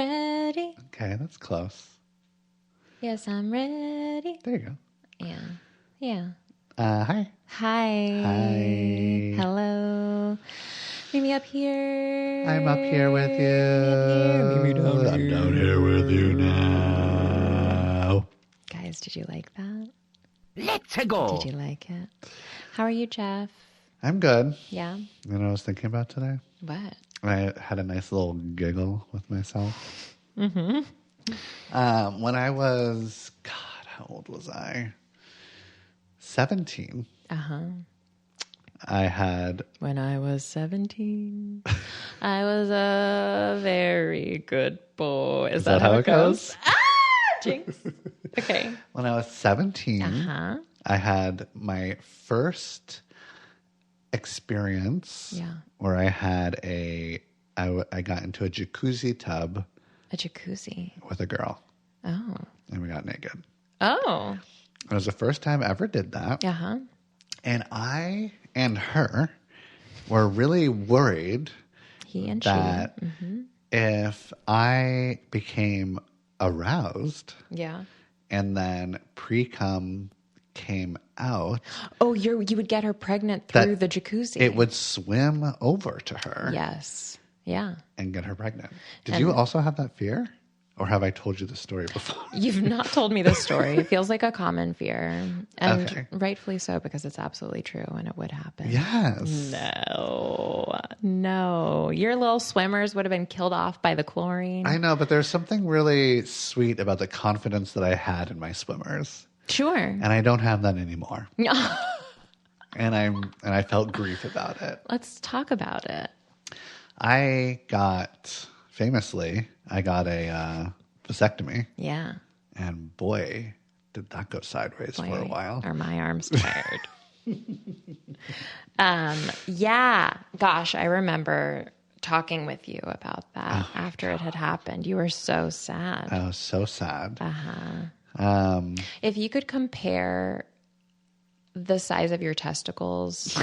ready. Okay, that's close. Yes, I'm ready. There you go. Yeah. Yeah. Hi. Hi. Hi. Hello. Meet me up here. I'm up here with you. Meet me down here. I'm down here with you now. Guys, did you like that? Let's go. Did you like it? How are you, Jeff? I'm good. Yeah? You know what I was thinking about today? What? I had a nice little giggle with myself. Mm-hmm. When I was, God, how old was I? 17. Uh-huh. I had... When I was 17, I was a very good boy. Is that how it goes? Ah! Jinx. Okay. When I was 17, Uh-huh. I had my first experience where I had I got into a jacuzzi tub. A jacuzzi. With a girl. Oh. And we got naked. Oh. It was the first time I ever did that. Uh-huh. And I and her were really worried that if I became aroused and then pre-cum came out. Oh, you would get her pregnant through the jacuzzi. It would swim over to her. Yes. Yeah. And get her pregnant. Did you also have that fear? Or have I told you the story before? You've not told me this story. It feels like a common fear. And rightfully so, because it's absolutely true and it would happen. Yes. No. Your little swimmers would have been killed off by the chlorine. I know, but there's something really sweet about the confidence that I had in my swimmers. Sure. And I don't have that anymore. and I felt grief about it. Let's talk about it. I got a vasectomy. Yeah. And boy, did that go sideways for a while. Are my arms tired? Yeah. Gosh, I remember talking with you about that after it had happened. You were so sad. I was so sad. If you could compare the size of your testicles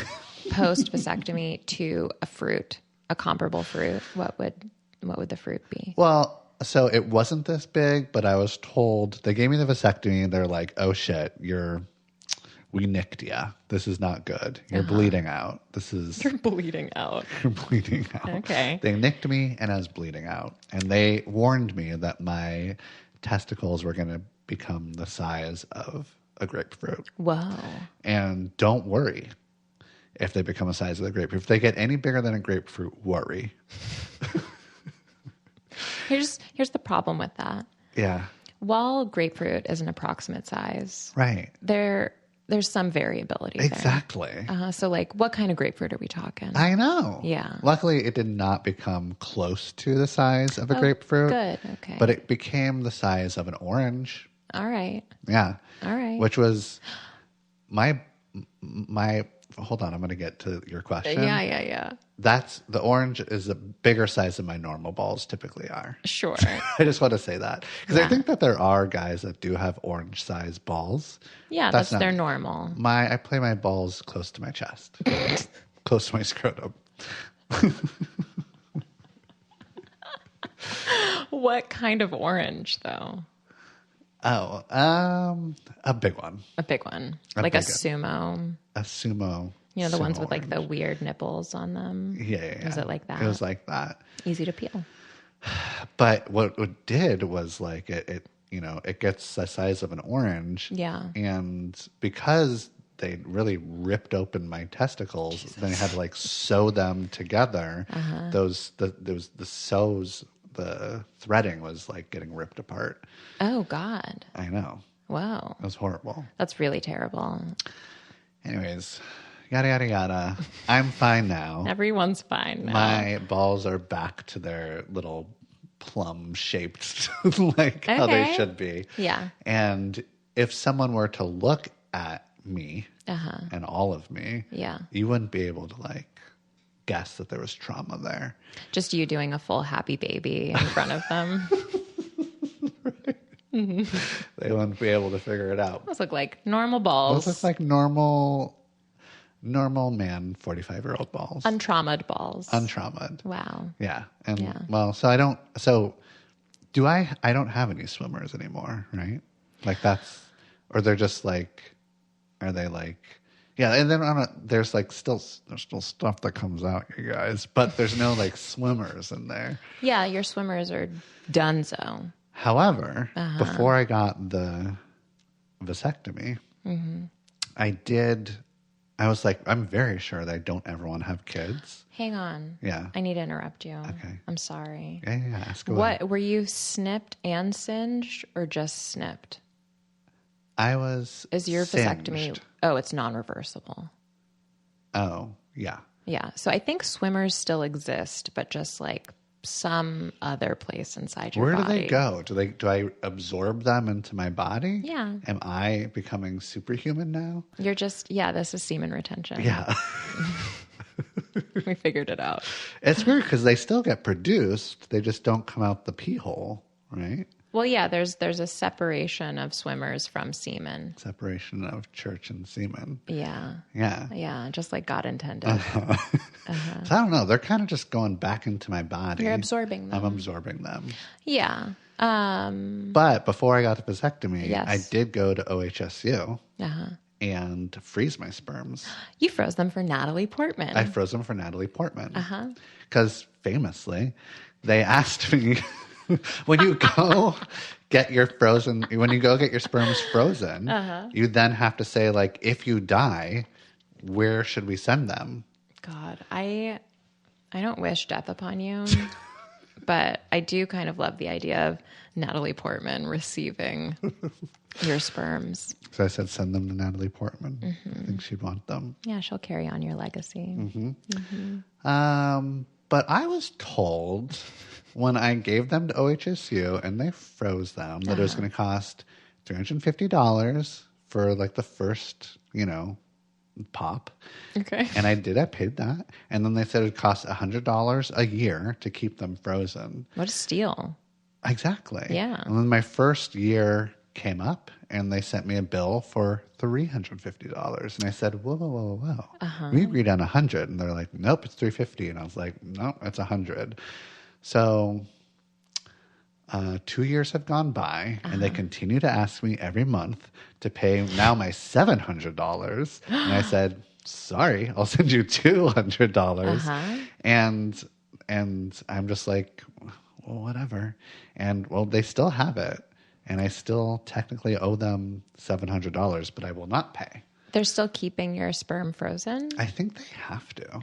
post vasectomy to a comparable fruit, what would the fruit be? Well, so it wasn't this big, but I was told, they gave me the vasectomy and they're like, oh shit, we nicked ya. This is not good. You're bleeding out. You're bleeding out. You're bleeding out. Okay. They nicked me and I was bleeding out. And they warned me that my testicles were going to become the size of a grapefruit. Whoa. And don't worry if they become the size of the grapefruit. If they get any bigger than a grapefruit, worry. Here's the problem with that. Yeah. While grapefruit is an approximate size, right? There's some variability. Exactly. There. So, like, what kind of grapefruit are we talking? I know. Yeah. Luckily, it did not become close to the size of a grapefruit. Good. Okay. But it became the size of an orange. All right. Yeah. All right. Which was my. Hold on, I'm going to get to your question. Yeah. The orange is a bigger size than my normal balls typically are. Sure. I just want to say that. Because I think that there are guys that do have orange-sized balls. Yeah, that's their normal. I play my balls close to my chest. Close to my scrotum. What kind of orange, though? Oh, a big one. A big one. Like a sumo. A sumo. You know, the ones with like the weird nipples on them. Yeah. Was it like that? It was like that. Easy to peel. But what it did was like it gets the size of an orange. Yeah. And because they really ripped open my testicles, then I had to like sew them together. The threading was like getting ripped apart. Oh, God. I know. Wow. It was horrible. That's really terrible. Anyways, yada, yada, yada. I'm fine now. Everyone's fine now. My balls are back to their little plum-shaped, like how they should be. Yeah. And if someone were to look at me and all of me, you wouldn't be able to like guess that there was trauma there. Just you doing a full happy baby in front of them. Right. Mm-hmm. They wouldn't be able to figure it out. Those look like normal balls. Those look like normal man, 45-year-old balls. Untraumatized balls. Untraumatized. Wow. Yeah. And well, so I don't have any swimmers anymore, right? Like that's, or they're just like, are they like, yeah, and then there's still stuff that comes out, you guys, but there's no like swimmers in there. Yeah, your swimmers are donezo. However, before I got the vasectomy, I was like, I'm very sure that I don't ever want to have kids. Hang on. Yeah. I need to interrupt you. Okay. I'm sorry. Yeah, ask away. What, were you snipped and singed or just snipped? I was Is your singed. vasectomy, oh, it's non-reversible. Oh, yeah. Yeah. So I think swimmers still exist, but just like some other place inside your Where body. do they go? Do I absorb them into my body? Yeah. Am I becoming superhuman now? You're just, yeah, this is semen retention. Yeah. We figured it out. It's weird because they still get produced. They just don't come out the pee hole, right? Well, yeah, there's a separation of swimmers from semen. Separation of church and semen. Yeah. Yeah. Yeah, just like God intended. So I don't know. They're kind of just going back into my body. You're absorbing them. I'm absorbing them. Yeah. But before I got the vasectomy, Yes. I did go to OHSU Uh-huh. and freeze my sperms. You froze them for Natalie Portman. I froze them for Natalie Portman. Because famously, they asked me, when you go get your sperms frozen, you then have to say, like, if you die, where should we send them? God, I don't wish death upon you, but I do kind of love the idea of Natalie Portman receiving your sperms. So I said, send them to Natalie Portman. I think she'd want them. Yeah, she'll carry on your legacy. But I was told when I gave them to OHSU and they froze them that it was going to cost $350 for like the first, pop. Okay. And I paid that. And then they said it would cost $100 a year to keep them frozen. What a steal. Exactly. Yeah. And then my first year came up and they sent me a bill for $350. And I said, whoa. We agreed on $100. And they're like, nope, it's $350. And I was like, nope, it's $100. So 2 years have gone by and they continue to ask me every month to pay now my $700. And I said, sorry, I'll send you $200. And I'm just like, well, whatever. And well, they still have it. And I still technically owe them $700, but I will not pay. They're still keeping your sperm frozen? I think they have to.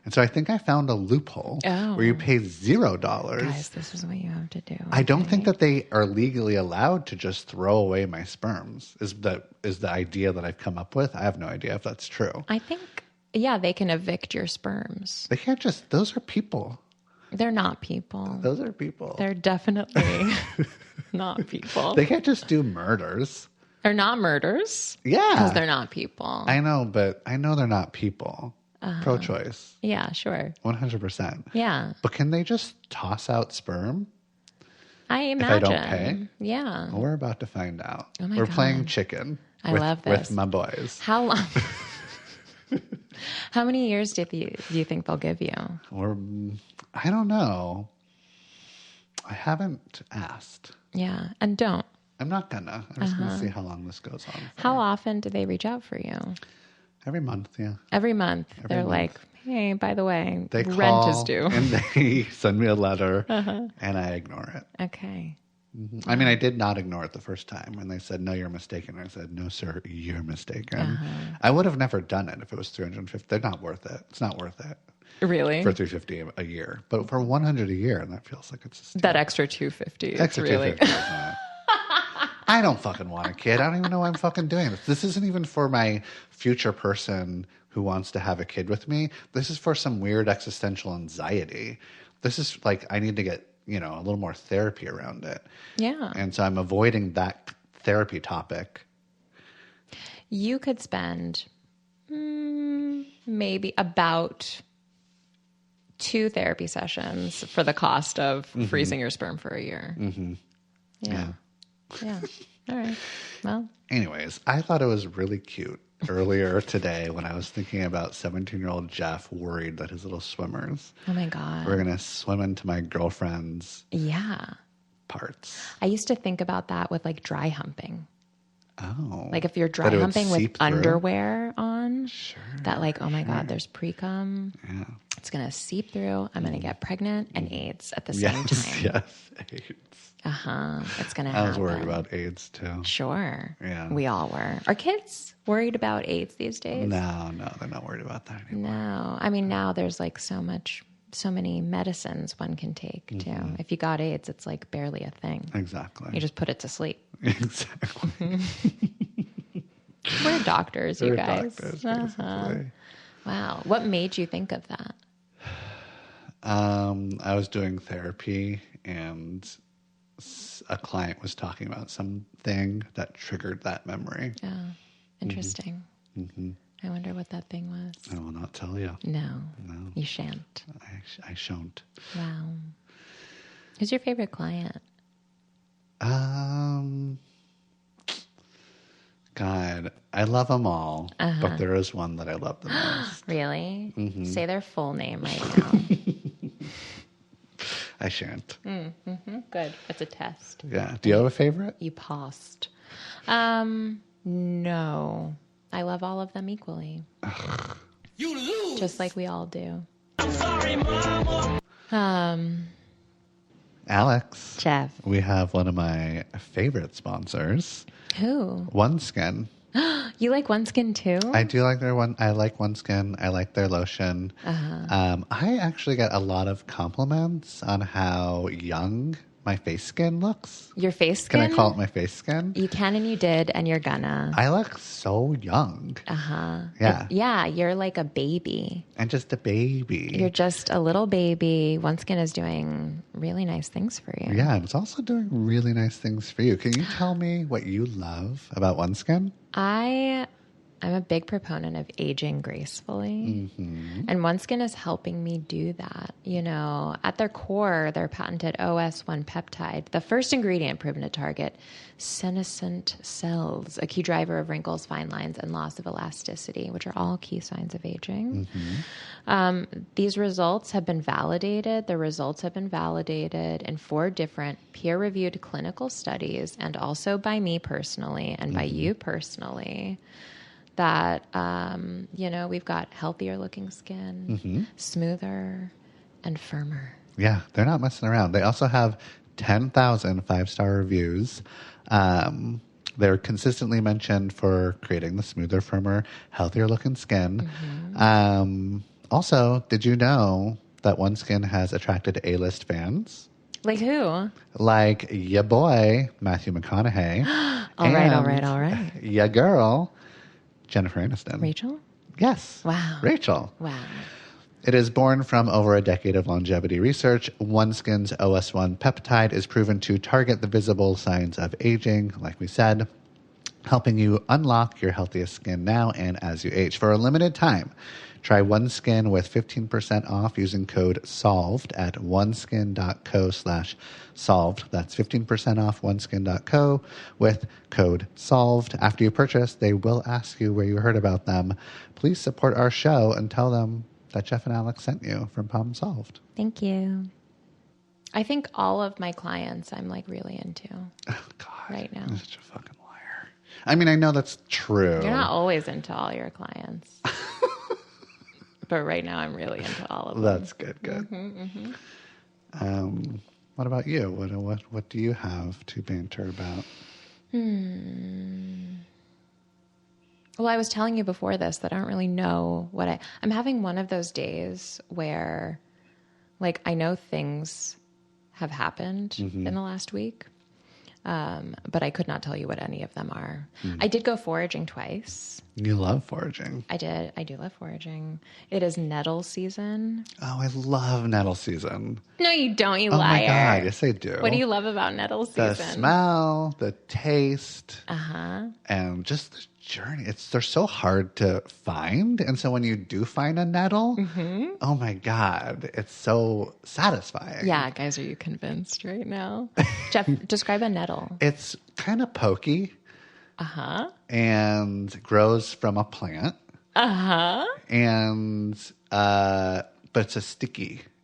And so I think I found a loophole where you pay $0. Guys, this is what you have to do. I don't think that they are legally allowed to just throw away my sperms, is the idea that I've come up with. I have no idea if that's true. I think, yeah, they can evict your sperms. They can't just, those are people. They're not people. Those are people. They're definitely not people. They can't just do murders. They're not murders. Yeah. Because they're not people. I know, but I know they're not people. Pro-choice. Yeah, sure. 100%. Yeah. But can they just toss out sperm? I imagine. If I don't pay? Yeah. Well, we're about to find out. Oh my We're God. playing chicken. I love this. With my boys. How long? How many years do you think they'll give you? Or I don't know. I haven't asked. Yeah, and don't. I'm not gonna. I'm just gonna see how long this goes on. For. How often do they reach out for you? Every month, yeah. Every month. They're month. like, hey, by the way, They rent call is due. and they send me a letter, and I ignore it. Okay. I mean, I did not ignore it the first time, and they said, "No, you're mistaken." I said, "No, sir, you're mistaken." I would have never done it if it was $350. They're not worth it. It's not worth it. Really? For $350 a year, but for $100 a year, and that feels like it's a steal. That extra $250. Extra it's really. $250. I don't fucking want a kid. I don't even know why I'm fucking doing this. This isn't even for my future person who wants to have a kid with me. This is for some weird existential anxiety. This is like I need to get, a little more therapy around it. Yeah. And so I'm avoiding that therapy topic. You could spend maybe about 2 therapy sessions for the cost of freezing your sperm for a year. Mm-hmm. Yeah. All right. Well. Anyways, I thought it was really cute earlier today when I was thinking about 17-year-old Jeff worried that his little swimmers Oh my God. were going to swim into my girlfriend's Yeah. parts. I used to think about that with like dry humping. Oh. Like if you're dry humping with underwear on, that like, oh my God, there's pre-cum. Yeah. It's going to seep through. I'm going to get pregnant and AIDS at the same time. Yes, AIDS. It's going to happen. I was worried about AIDS too. Sure. Yeah. We all were. Are kids worried about AIDS these days? No, they're not worried about that anymore. No. I mean, now there's like so many medicines one can take too. If you got AIDS, it's like barely a thing. Exactly. You just put it to sleep. Exactly. We're doctors, you guys. Doctors, basically. Wow. What made you think of that? I was doing therapy and a client was talking about something that triggered that memory. Oh, interesting. I wonder what that thing was. I will not tell you. No. You shan't. I shan't. Wow. Who's your favorite client? God, I love them all, but there is one that I love the most. Really? Say their full name right now. I shan't. Good. It's a test. Yeah. Do you have a favorite? You paused. No. I love all of them equally. You lose. Just like we all do. I'm sorry, Mama. Alex. Jeff. We have one of my favorite sponsors. Who? OneSkin. You like OneSkin too? I do like their one. I like OneSkin. I like their lotion. I actually get a lot of compliments on how young my face skin looks. Your face skin? Can I call it my face skin? You can and you did, and you're gonna. I look so young. Yeah. Yeah, you're like a baby. And just a baby. You're just a little baby. OneSkin is doing really nice things for you. Yeah, and it's also doing really nice things for you. Can you tell me what you love about OneSkin? I'm a big proponent of aging gracefully. And OneSkin is helping me do that. You know, at their core, their patented OS1 peptide, the first ingredient proven to target senescent cells, a key driver of wrinkles, fine lines, and loss of elasticity, which are all key signs of aging. These results have been validated. The results have been validated in 4 different peer-reviewed clinical studies, and also by me personally and by you personally. That, we've got healthier looking skin, smoother and firmer. Yeah, they're not messing around. They also have 10,000 5-star reviews. They're consistently mentioned for creating the smoother, firmer, healthier looking skin. Also, did you know that OneSkin has attracted A-list fans? Like who? Like ya boy, Matthew McConaughey. All right. Ya girl, Jennifer Aniston. Rachel? Yes. Wow. Rachel. Wow. It is born from over a decade of longevity research. OneSkin's OS1 peptide is proven to target the visible signs of aging, like we said, helping you unlock your healthiest skin now and as you age. For a limited time, try OneSkin with 15% off using code SOLVED at oneskin.co/solved. That's 15% off oneskin.co with code SOLVED. After you purchase, they will ask you where you heard about them. Please support our show and tell them that Jeff and Alex sent you from Problem Solved. Thank you. I think all of my clients I'm like really into right now. You're such a fucking liar. I mean, I know that's true. You're not always into all your clients. But right now I'm really into all of them. That's good. What about you? What do you have to banter about? Well, I was telling you before this that I don't really know what I'm having one of those days where, like, I know things have happened in the last week, but I could not tell you what any of them are. I did go foraging twice. You love foraging. I did. I do love foraging. It is nettle season. Oh, I love nettle season. No, you don't, you liar. liar. Oh, my God. Yes, I do. What do you love about nettle season? The smell, the taste, and just the journey. They're so hard to find. And so when you do find a nettle, oh, my God, it's so satisfying. Yeah, guys, are you convinced right now? Jeff, describe a nettle. It's kind of pokey. And grows from a plant. And, but it's a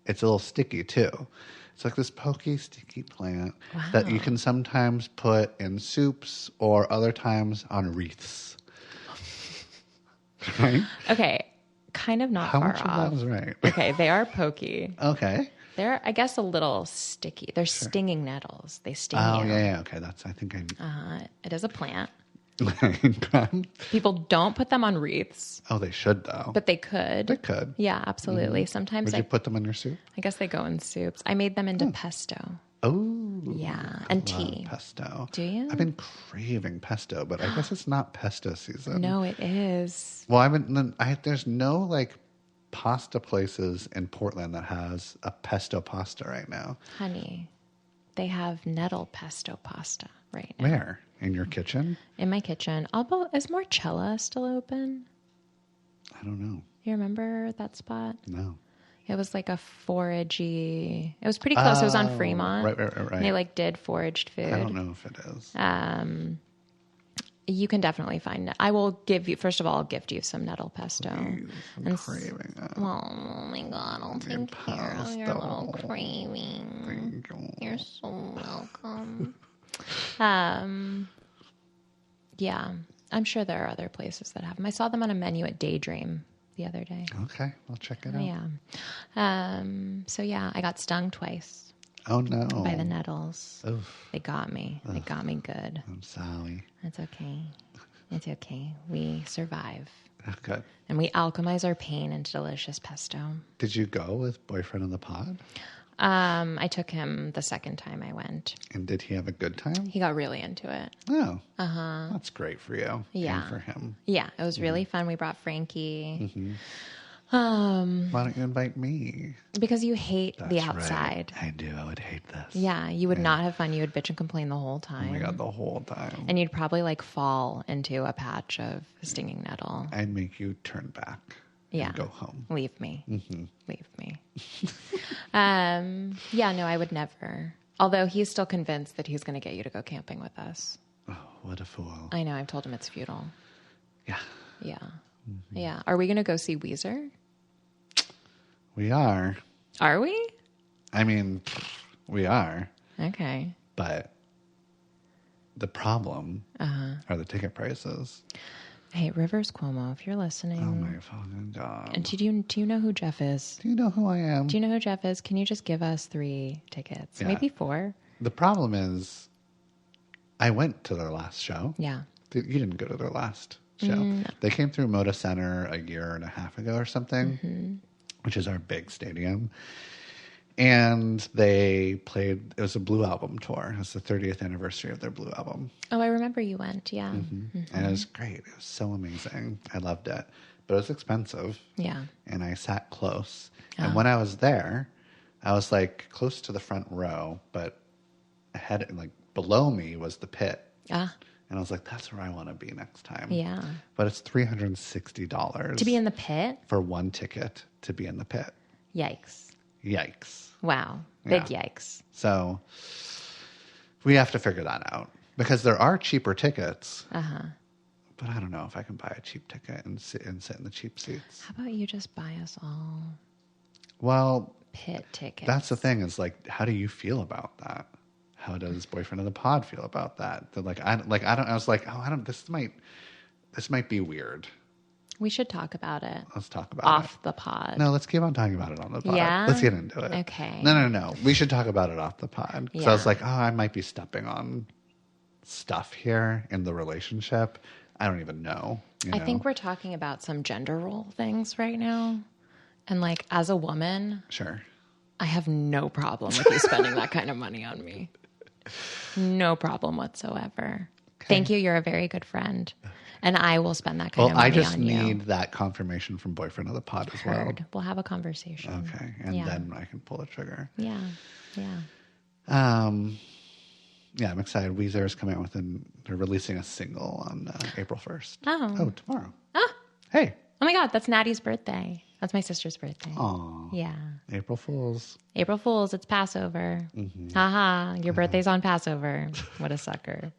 little sticky too. It's like this pokey, sticky plant that you can sometimes put in soups or other times on wreaths. Right? Okay. Kind of not How far much off. of that was right? Okay. They are pokey. Okay. They're, I guess, a little sticky. They're stinging nettles. They sting Oh, you. yeah. Okay. I think It is a plant. I... People don't put them on wreaths, Oh, they should, though. but they could. They could. Yeah, absolutely. Sometimes Would you put them in your soup? I guess they go in soups. I made them into pesto. Oh. Yeah, and love tea. pesto. Do you? I've been craving pesto, but I guess it's not pesto season. No, it is. Well, there's no like pasta places in Portland that has a pesto pasta right now. Honey, they have nettle pesto pasta right now. Where? In your kitchen? In my kitchen. Is Marcella still open? I don't know. You remember that spot? No. It was like a foragey. It was pretty close. It was on Fremont. Right. And they like did foraged food. I don't know if it is. You can definitely find it. I will give you, first of all, I'll gift you some nettle pesto. Please, I'm craving it. Oh my God, I'll take care of your little craving. Thank you. You're so welcome. Yeah, I'm sure there are other places that have them. I saw them on a menu at Daydream the other day. Okay, I'll check it out. Yeah. So yeah, I got stung twice Oh no. by the nettles. Oof. They got me. They got me good. I'm sorry. It's okay. It's okay. We survive. Oh, good. And we alchemize our pain into delicious pesto. Did you go with Boyfriend of the Pod? I took him the second time I went. And did he have a good time? He got really into it. Oh. Uh-huh. That's great for you. Yeah. And for him. Yeah, it was really fun. We brought Frankie. Why don't you invite me? Because you hate the That's outside. right. I do. I would hate this. Yeah, you would not have fun. You would bitch and complain the whole time. Oh my God, the whole time. And you'd probably like fall into a patch of stinging nettle. I'd make you turn back. Yeah. And go home. Leave me. Leave me. Yeah, no, I would never. Although he's still convinced that he's going to get you to go camping with us. Oh, what a fool. I know. I've told him it's futile. Yeah. Yeah. Yeah. Are we going to go see Weezer? We are. Are we? I mean, we are. Okay. But the problem are the ticket prices. Hey, Rivers Cuomo, if you're listening. Oh my fucking God. And do you know who Jeff is? Do you know who I am? Do you know who Jeff is? Can you just give us 3 tickets? Yeah. Maybe 4? The problem is, I went to their last show. Yeah. You didn't go to their last show. They came through Moda Center a year and a half ago or something, which is our big stadium. And they played, it was a Blue Album tour. It was the 30th anniversary of their Blue Album. Oh, I remember you went. Yeah. And it was great. It was so amazing. I loved it. But it was expensive. Yeah. And I sat close. And when I was there, I was like close to the front row, but ahead, like below me was the pit. Ah. And I was like, that's where I want to be next time. Yeah. But it's $360 To be in the pit? for one ticket to be in the pit. Yikes. Yikes. Wow. Big Yeah. yikes. So we have to figure that out because there are cheaper tickets. But I don't know if I can buy a cheap ticket and sit in the cheap seats. How about you just buy us all Well, pit tickets? that's the thing is like, how do you feel about that? How does Boyfriend of the Pod feel about that? They're like, I was like, oh, this might be weird. We should talk about it. Let's talk about Off it. the pod. No, let's keep on talking about it on the pod. Yeah? Let's get into it. Okay. No. We should talk about it off the pod. Because I was Yeah. like, oh, I might be stepping on stuff here in the relationship. I don't even know. I think we're talking about some gender role things right now. And like, as a woman, Sure. I have no problem with you spending that kind of money on me. No problem whatsoever. Thank you. You're a very good friend. And I will spend that kind of money I just on you. need that confirmation from Boyfriend of the Pod as well. Heard. We'll have a conversation. Okay. And Yeah. then I can pull the trigger. Yeah. Yeah. Yeah, I'm excited. Weezer is coming out with they're releasing a single on April 1st. Oh. Tomorrow. Ah. Hey. Oh my God. That's Natty's birthday. That's my sister's birthday. Aw. Yeah. April Fools. April Fools. It's Passover. Mm-hmm. Haha. Your birthday's on Passover. What a sucker.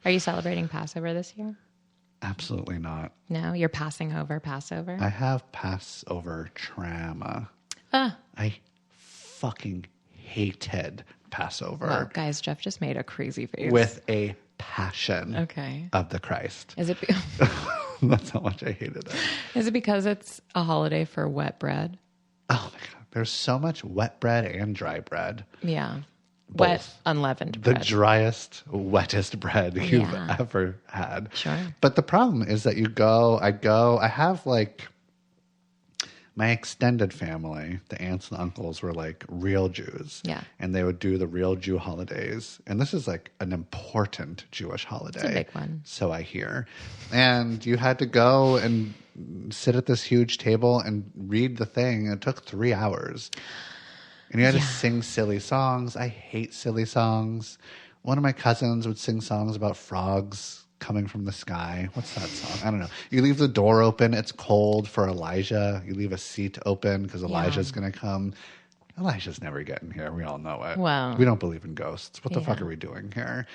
Are you celebrating Passover this year? Absolutely not. No, you're passing over Passover. I have Passover trauma. Ah. I fucking hated Passover. Wow, guys, Jeff just made a crazy face. With a passion Okay. of the Christ. Is it That's how much I hated it. is it because it's a holiday for wet bread? Oh my God. There's so much wet bread and dry bread. Yeah. Both. Wet, unleavened The bread. driest, wettest bread you've Yeah. ever had. Sure. But the problem is that I have like my extended family, the aunts and uncles were like real Jews. Yeah. And they would do the real Jew holidays. And this is like an important Jewish holiday. It's a big one. So I hear. And you had to go and sit at this huge table and read the thing. It took 3 hours. And you had to sing silly songs. I hate silly songs. One of my cousins would sing songs about frogs coming from the sky. What's that song? I don't know. You leave the door open. It's cold for Elijah. You leave a seat open because Elijah's going to come. Elijah's never getting here. We all know it. Wow. We don't believe in ghosts. What the fuck are we doing here?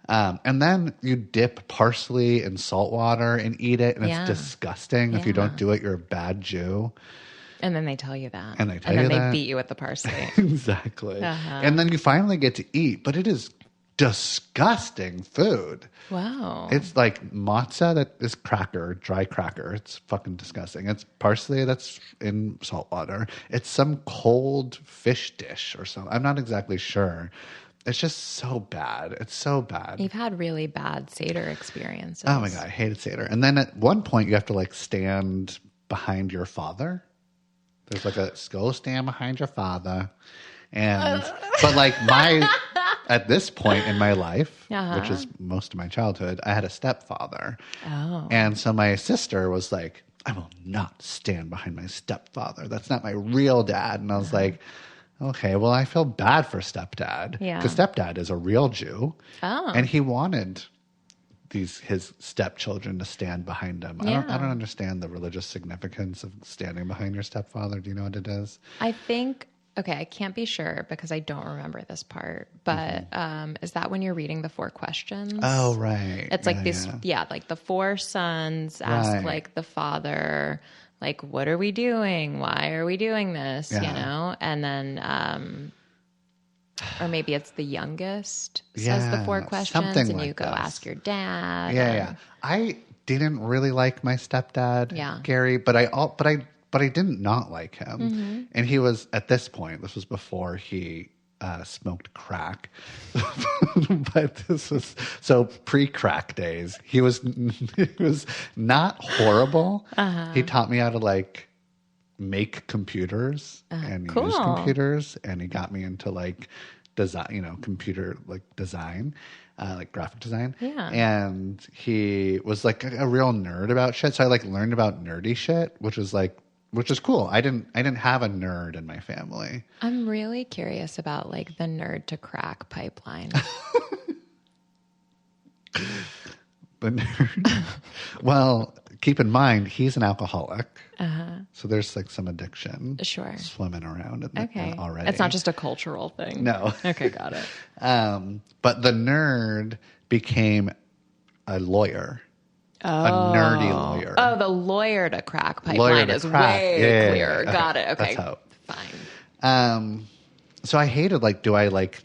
And then you dip parsley in salt water and eat it, and it's disgusting. If you don't do it, you're a bad Jew. And then they tell you that. And they beat you with the parsley. Exactly. And then you finally get to eat, but it is disgusting food. Wow. It's like matzah that is dry cracker. It's fucking disgusting. It's parsley that's in salt water. It's some cold fish dish or something. I'm not exactly sure. It's just so bad. It's so bad. You've had really bad Seder experiences. Oh my God, I hated Seder. And then at one point you have to like stand behind your father. There's like go stand behind your father. But like at this point in my life, which is most of my childhood, I had a stepfather. Oh. And so my sister was like, I will not stand behind my stepfather. That's not my real dad. And I was like, okay, well, I feel bad for stepdad. Yeah. Because stepdad is a real Jew. Oh. And he wanted his stepchildren to stand behind him. Yeah. I don't understand the religious significance of standing behind your stepfather. Do you know what it is? I think, okay, I can't be sure because I don't remember this part, but is that when you're reading the 4 questions? Oh, right. It's like like the 4 sons ask like the father, like, what are we doing? Why are we doing this? You know? And then, or maybe it's the youngest says the 4 questions and you go ask your dad. Yeah. I didn't really like my stepdad, Gary, but I didn't not like him. And he was, at this point, this was before he smoked crack. But this was, so pre-crack days, he was not horrible. He taught me how to like make computers and use computers. And he got me into like design, computer like design. Like graphic design. Yeah. And he was like a real nerd about shit. So I like learned about nerdy shit, which is cool. I didn't have a nerd in my family. I'm really curious about like the nerd to crack pipeline. The nerd. Well, keep in mind he's an alcoholic, so there's like some addiction, swimming around already. It's not just a cultural thing. No. Okay, got it. But the nerd became a lawyer. A nerdy lawyer. Oh, the lawyer to crack pipeline is way clearer. Yeah. Got it. Okay, fine. So I hated, like, do I like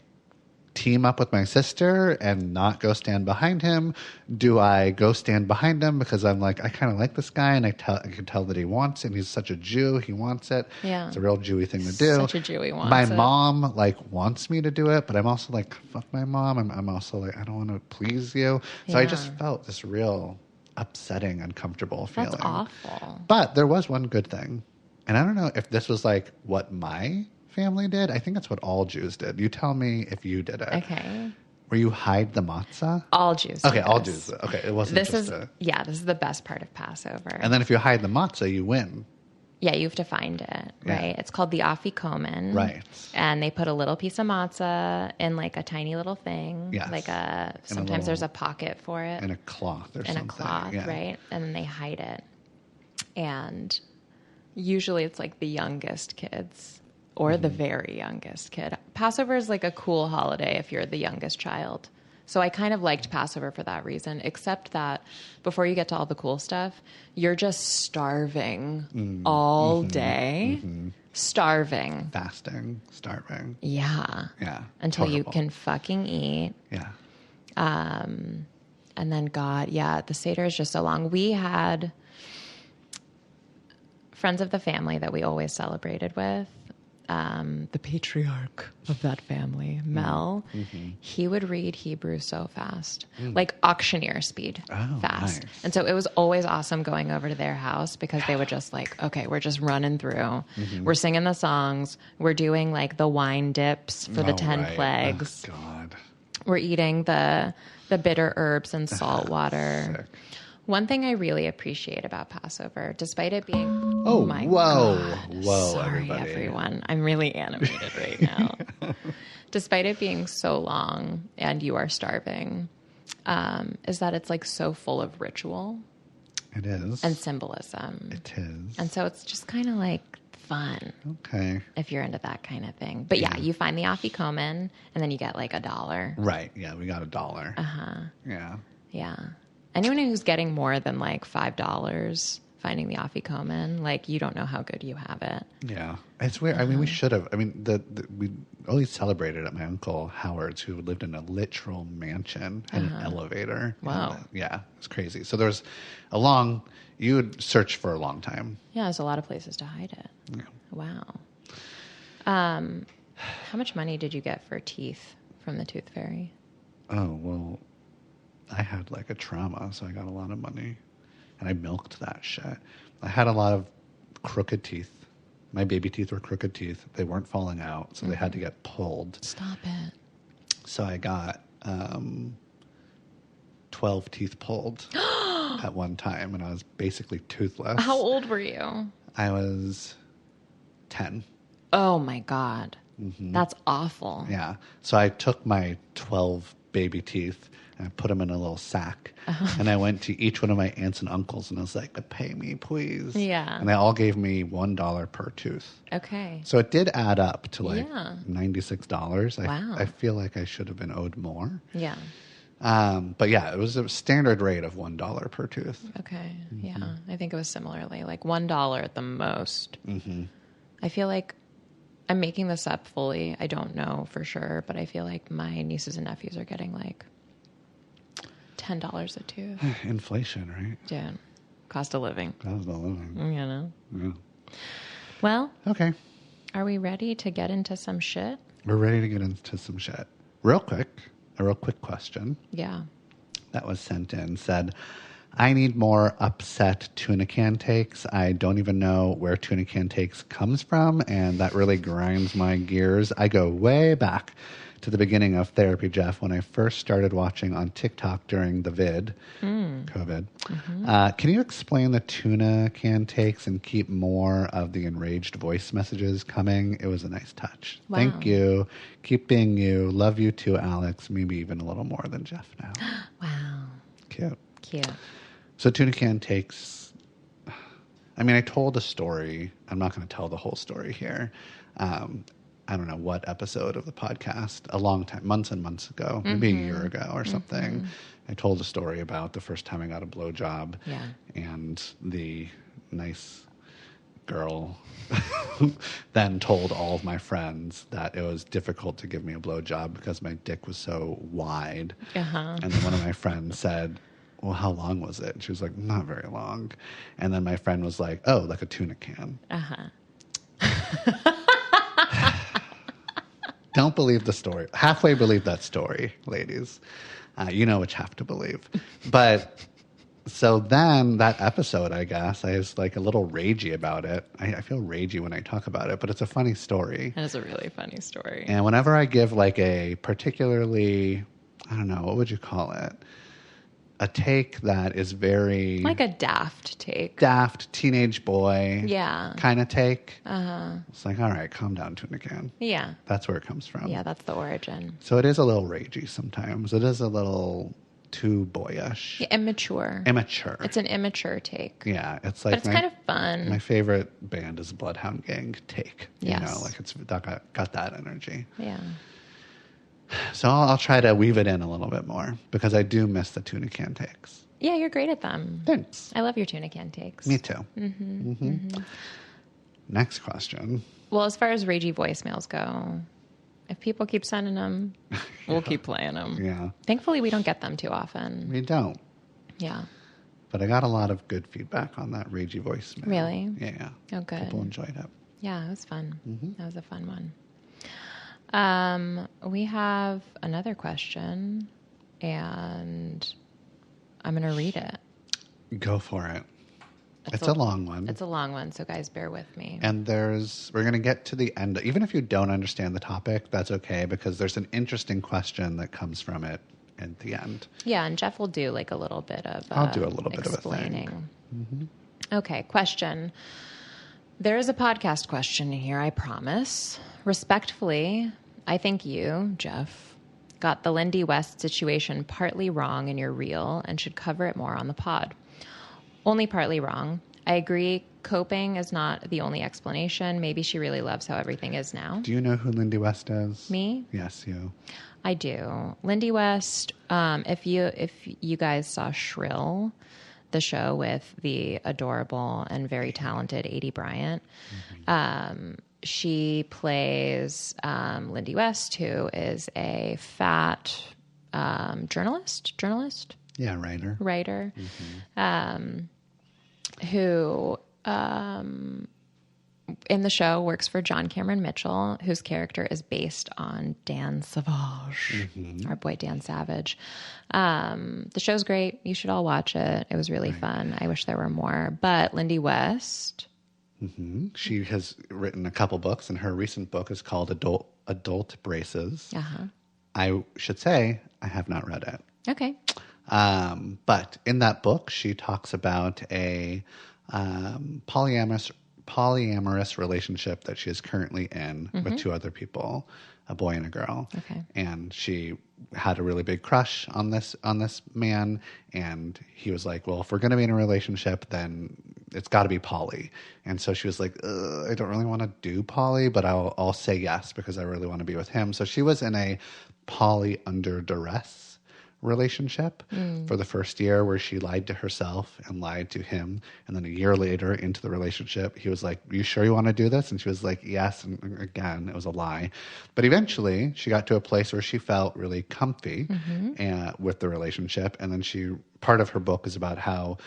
team up with my sister and not go stand behind him? Do I go stand behind him because I'm like, I kind of like this guy and I can tell that he wants it and he's such a Jew, he wants it. Yeah. It's a real Jewy thing to do. Such a Jewy wants my it. mom like wants me to do it, but I'm also like, fuck my mom. I'm also like, I don't want to please you. So I just felt this real upsetting, uncomfortable feeling. That's awful. But there was one good thing. And I don't know if this was like what my family did. I think that's what all Jews did. You tell me if you did it. Okay. Where you hide the matzah? All Jews. Okay, all Jews. Okay, it wasn't this just this is the best part of Passover. And then if you hide the matzah, you win. Yeah, you have to find it, right? It's called the afikomen. Right. And they put a little piece of matzah in like a tiny little thing. Yes. Like sometimes there's a pocket for it. In a cloth or something. In a cloth, right? And then they hide it. And usually it's like the youngest kids or the very youngest kid. Passover is like a cool holiday if you're the youngest child So I kind of liked Passover for that reason, except that before you get to all the cool stuff, you're just starving all day. Starving. Fasting, starving. Yeah. Yeah. Until you horrible. can fucking eat. Yeah. And then the Seder is just so long. We had friends of the family that we always celebrated with. The patriarch of that family, Mel, he would read Hebrew so fast, like auctioneer speed, fast. Nice. And so it was always awesome going over to their house because they would just like, okay, we're just running through. We're singing the songs. We're doing like the wine dips for the 10 right. plagues. Oh, God. We're eating the bitter herbs and salt water. Sick. One thing I really appreciate about Passover, despite it being Oh, my whoa. God, Whoa, sorry everybody. everyone, I'm really animated right now. Despite it being so long and you are starving, is that it's like so full of ritual It is. and symbolism, It is. and so it's just kind of like fun Okay. if you're into that kind of thing. But yeah, you find the afikomen and then you get like $1. Right. Yeah, we got $1. Yeah. Yeah. Anyone who's getting more than like $5 finding the afikomen, like you don't know how good you have it. Yeah. It's weird. I mean, we should have. I mean, we always celebrated at my Uncle Howard's, who lived in a literal mansion and an elevator. Wow. And, yeah, it's crazy. So there's you would search for a long time. Yeah, there's a lot of places to hide it. Yeah. Wow. How much money did you get for teeth from the tooth fairy? Oh, well, I had like a trauma, so I got a lot of money. And I milked that shit. I had a lot of crooked teeth. My baby teeth were crooked teeth. They weren't falling out, so they had to get pulled. Stop it. So I got 12 teeth pulled at one time, and I was basically toothless. How old were you? I was 10. Oh my God. That's awful. Yeah. So I took my 12 baby teeth and I put them in a little sack. And I went to each one of my aunts and uncles and I was like, pay me, please. Yeah. And they all gave me $1 per tooth. Okay. So it did add up to like Yeah. $96. Wow. I feel like I should have been owed more. Yeah. But yeah, it was a standard rate of $1 per tooth. Okay. Yeah. I think it was similarly like $1 at the most. I feel like I'm making this up fully. I don't know for sure, but I feel like my nieces and nephews are getting like $10 a tooth. Inflation, right? Dude, cost of living. That was the living. You know. Yeah. Well, Okay. are we ready to get into some shit? We're ready to get into some shit. A real quick question Yeah. that was sent in said, I need more upset tuna can takes. I don't even know where tuna can takes comes from, and that really grinds my gears. I go way back to the beginning of Therapy Jeff when I first started watching on TikTok during the COVID. Can you explain the tuna can takes and keep more of the enraged voice messages coming? It was a nice touch. Wow. Thank you. Keep being you. Love you too, Alex. Maybe even a little more than Jeff now. Wow. Cute. Cute. So tuna can takes, I mean, I told a story. I'm not going to tell the whole story here. I don't know what episode of the podcast, a long time, months and months ago, maybe a year ago or something. I told a story about the first time I got a blowjob. Yeah. And the nice girl then told all of my friends that it was difficult to give me a blowjob because my dick was so wide. And then one of my friends said, well, how long was it? And she was like, not very long. And then my friend was like, oh, like a tuna can. Don't believe the story. Halfway believe that story, ladies. You know which half to believe. But so then that episode, I guess, I was like a little ragey about it. I feel ragey when I talk about it, but it's a funny story. That is a really funny story. And whenever I give like a particularly, I don't know, what would you call it? A take that is very... Like a daft take. Daft, teenage boy Yeah. kind of take. It's like, all right, calm down, tuna can. Yeah. That's where it comes from. Yeah, that's the origin. So it is a little ragey sometimes. It is a little too boyish. Yeah, immature. Immature. It's an immature take. Yeah, it's like... But it's kind of fun. My favorite band is Bloodhound Gang Take. You Yes. know, like it's got that energy. Yeah. So I'll try to weave it in a little bit more because I do miss the tuna can takes. Yeah, you're great at them. Thanks. I love your tuna can takes. Me too. Next question. Well, as far as ragey voicemails go, if people keep sending them, we'll keep playing them. Yeah. Thankfully, we don't get them too often. We don't. Yeah. But I got a lot of good feedback on that ragey voicemail. Really? Yeah. Oh, good. People enjoyed it. Yeah, it was fun. That was a fun one. We have another question, and I'm going to read it. Go for it. It's a long one. It's a long one, so guys, bear with me. And we're going to get to the end. Even if you don't understand the topic, that's okay, because there's an interesting question that comes from it at the end. Yeah, and Jeff will do like a little bit of I'll do a little bit explaining. of a thing. Okay, question. There is a podcast question here, I promise. Respectfully, I think you, Jeff, got the Lindy West situation partly wrong in your reel and should cover it more on the pod. Only partly wrong. I agree coping is not the only explanation. Maybe she really loves how everything is now. Do you know who Lindy West is? Me? Yes, you. I do. Lindy West, if you guys saw Shrill, the show with the adorable and very talented Adie Bryant, she plays Lindy West, who is a fat journalist? Yeah, writer. Who in the show works for John Cameron Mitchell, whose character is based on Dan Savage, our boy Dan Savage. The show's great. You should all watch it. It was really fun. I wish there were more. But Lindy West... She has written a couple books, and her recent book is called Adult Braces. I should say I have not read it. Okay. But in that book, she talks about a polyamorous relationship that she is currently in with two other people, a boy and a girl. Okay. And she had a really big crush on this man, and he was like, well, if we're going to be in a relationship, then it's got to be poly. And so she was like, I don't really want to do poly, but I'll say yes because I really want to be with him. So she was in a poly under duress relationship for the first year, where she lied to herself and lied to him. And then a year later into the relationship, he was like, you sure you want to do this? And she was like, yes. And again, it was a lie. But eventually she got to a place where she felt really comfy with the relationship. And then part of her book is about how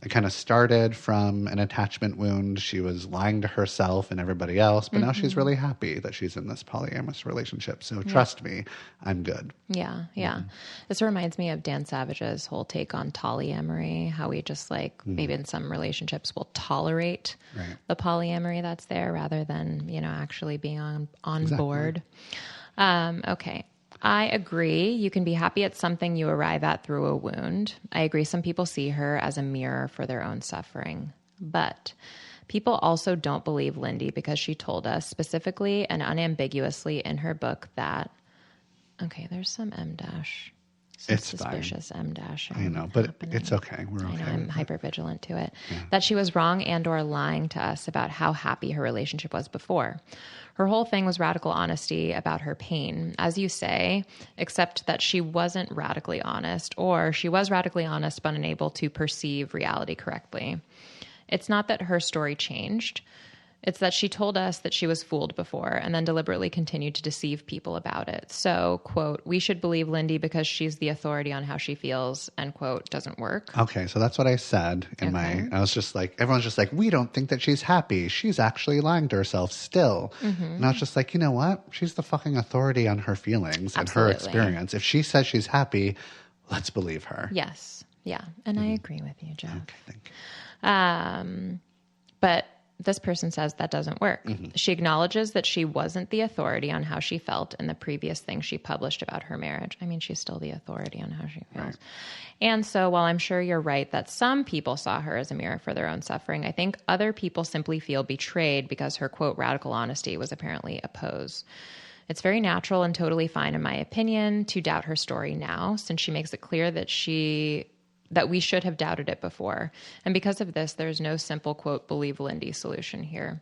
it kind of started from an attachment wound. She was lying to herself and everybody else, but now she's really happy that she's in this polyamorous relationship. So trust me, I'm good. Yeah. This reminds me of Dan Savage's whole take on polyamory, how we just maybe in some relationships will tolerate the polyamory that's there rather than, actually being on board. Okay. I agree. You can be happy at something you arrive at through a wound. I agree some people see her as a mirror for their own suffering. But people also don't believe Lindy because she told us specifically and unambiguously in her book that, okay, there's some M-dash. It's suspicious fine. M-dash. I know, but it's okay. We're okay. I know, I'm hypervigilant to it. Yeah. That she was wrong and or lying to us about how happy her relationship was before. Her whole thing was radical honesty about her pain, as you say, except that she wasn't radically honest, or she was radically honest but unable to perceive reality correctly. It's not that her story changed. It's that she told us that she was fooled before and then deliberately continued to deceive people about it. So, quote, we should believe Lindy because she's the authority on how she feels, end quote, doesn't work. Okay, so that's what I said in I was just like, everyone's just like, we don't think that she's happy. She's actually lying to herself still. And I was just like, you know what? She's the fucking authority on her feelings and her experience. If she says she's happy, let's believe her. Yes. Yeah. And I agree with you, Jeff. Okay, thank you. But this person says that doesn't work. She acknowledges that she wasn't the authority on how she felt in the previous thing she published about her marriage. I mean, she's still the authority on how she feels. Right. And so while I'm sure you're right that some people saw her as a mirror for their own suffering, I think other people simply feel betrayed because her, quote, radical honesty was apparently a pose. It's very natural and totally fine, in my opinion, to doubt her story now, since she makes it clear that we should have doubted it before. And because of this, there's no simple, quote, believe Lindy solution here.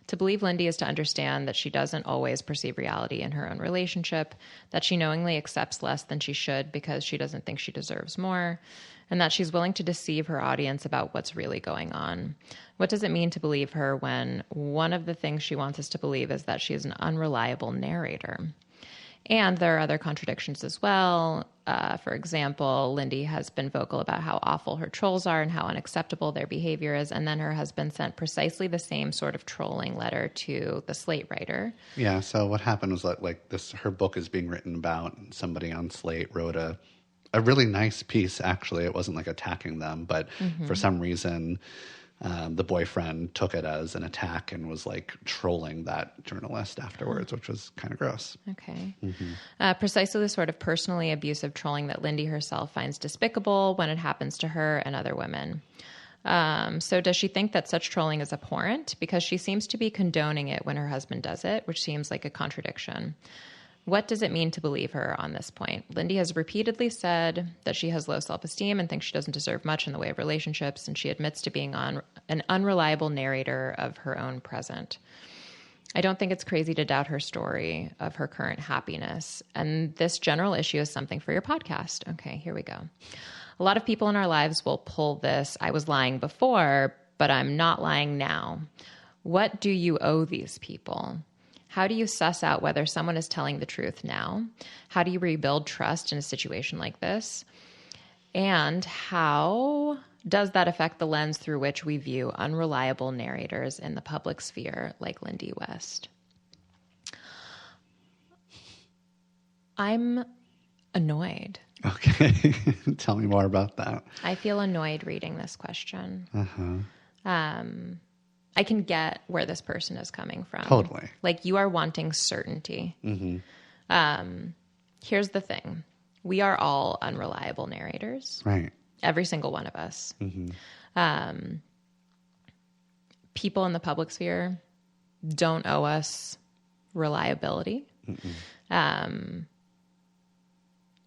To believe Lindy is to understand that she doesn't always perceive reality in her own relationship, that she knowingly accepts less than she should because she doesn't think she deserves more, and that she's willing to deceive her audience about what's really going on. What does it mean to believe her when one of the things she wants us to believe is that she is an unreliable narrator? And there are other contradictions as well. For example, Lindy has been vocal about how awful her trolls are and how unacceptable their behavior is. And then her husband sent precisely the same sort of trolling letter to the Slate writer. Yeah. So what happened was like this, her book is being written about. Somebody on Slate wrote a really nice piece. Actually, it wasn't like attacking them, but for some reason, the boyfriend took it as an attack and was like trolling that journalist afterwards, which was kind of gross. Okay. Precisely the sort of personally abusive trolling that Lindy herself finds despicable when it happens to her and other women. So does she think that such trolling is abhorrent? Because she seems to be condoning it when her husband does it, which seems like a contradiction. What does it mean to believe her on this point? Lindy has repeatedly said that she has low self-esteem and thinks she doesn't deserve much in the way of relationships, and she admits to being an unreliable narrator of her own present. I don't think it's crazy to doubt her story of her current happiness, and this general issue is something for your podcast. Okay, here we go. A lot of people in our lives will pull this, I was lying before, but I'm not lying now. What do you owe these people? How do you suss out whether someone is telling the truth now? How do you rebuild trust in a situation like this? And how does that affect the lens through which we view unreliable narrators in the public sphere like Lindy West? I'm annoyed. Okay. Tell me more about that. I feel annoyed reading this question. I can get where this person is coming from. Totally. Like, you are wanting certainty. Here's the thing. We are all unreliable narrators. Right. Every single one of us. People in the public sphere don't owe us reliability.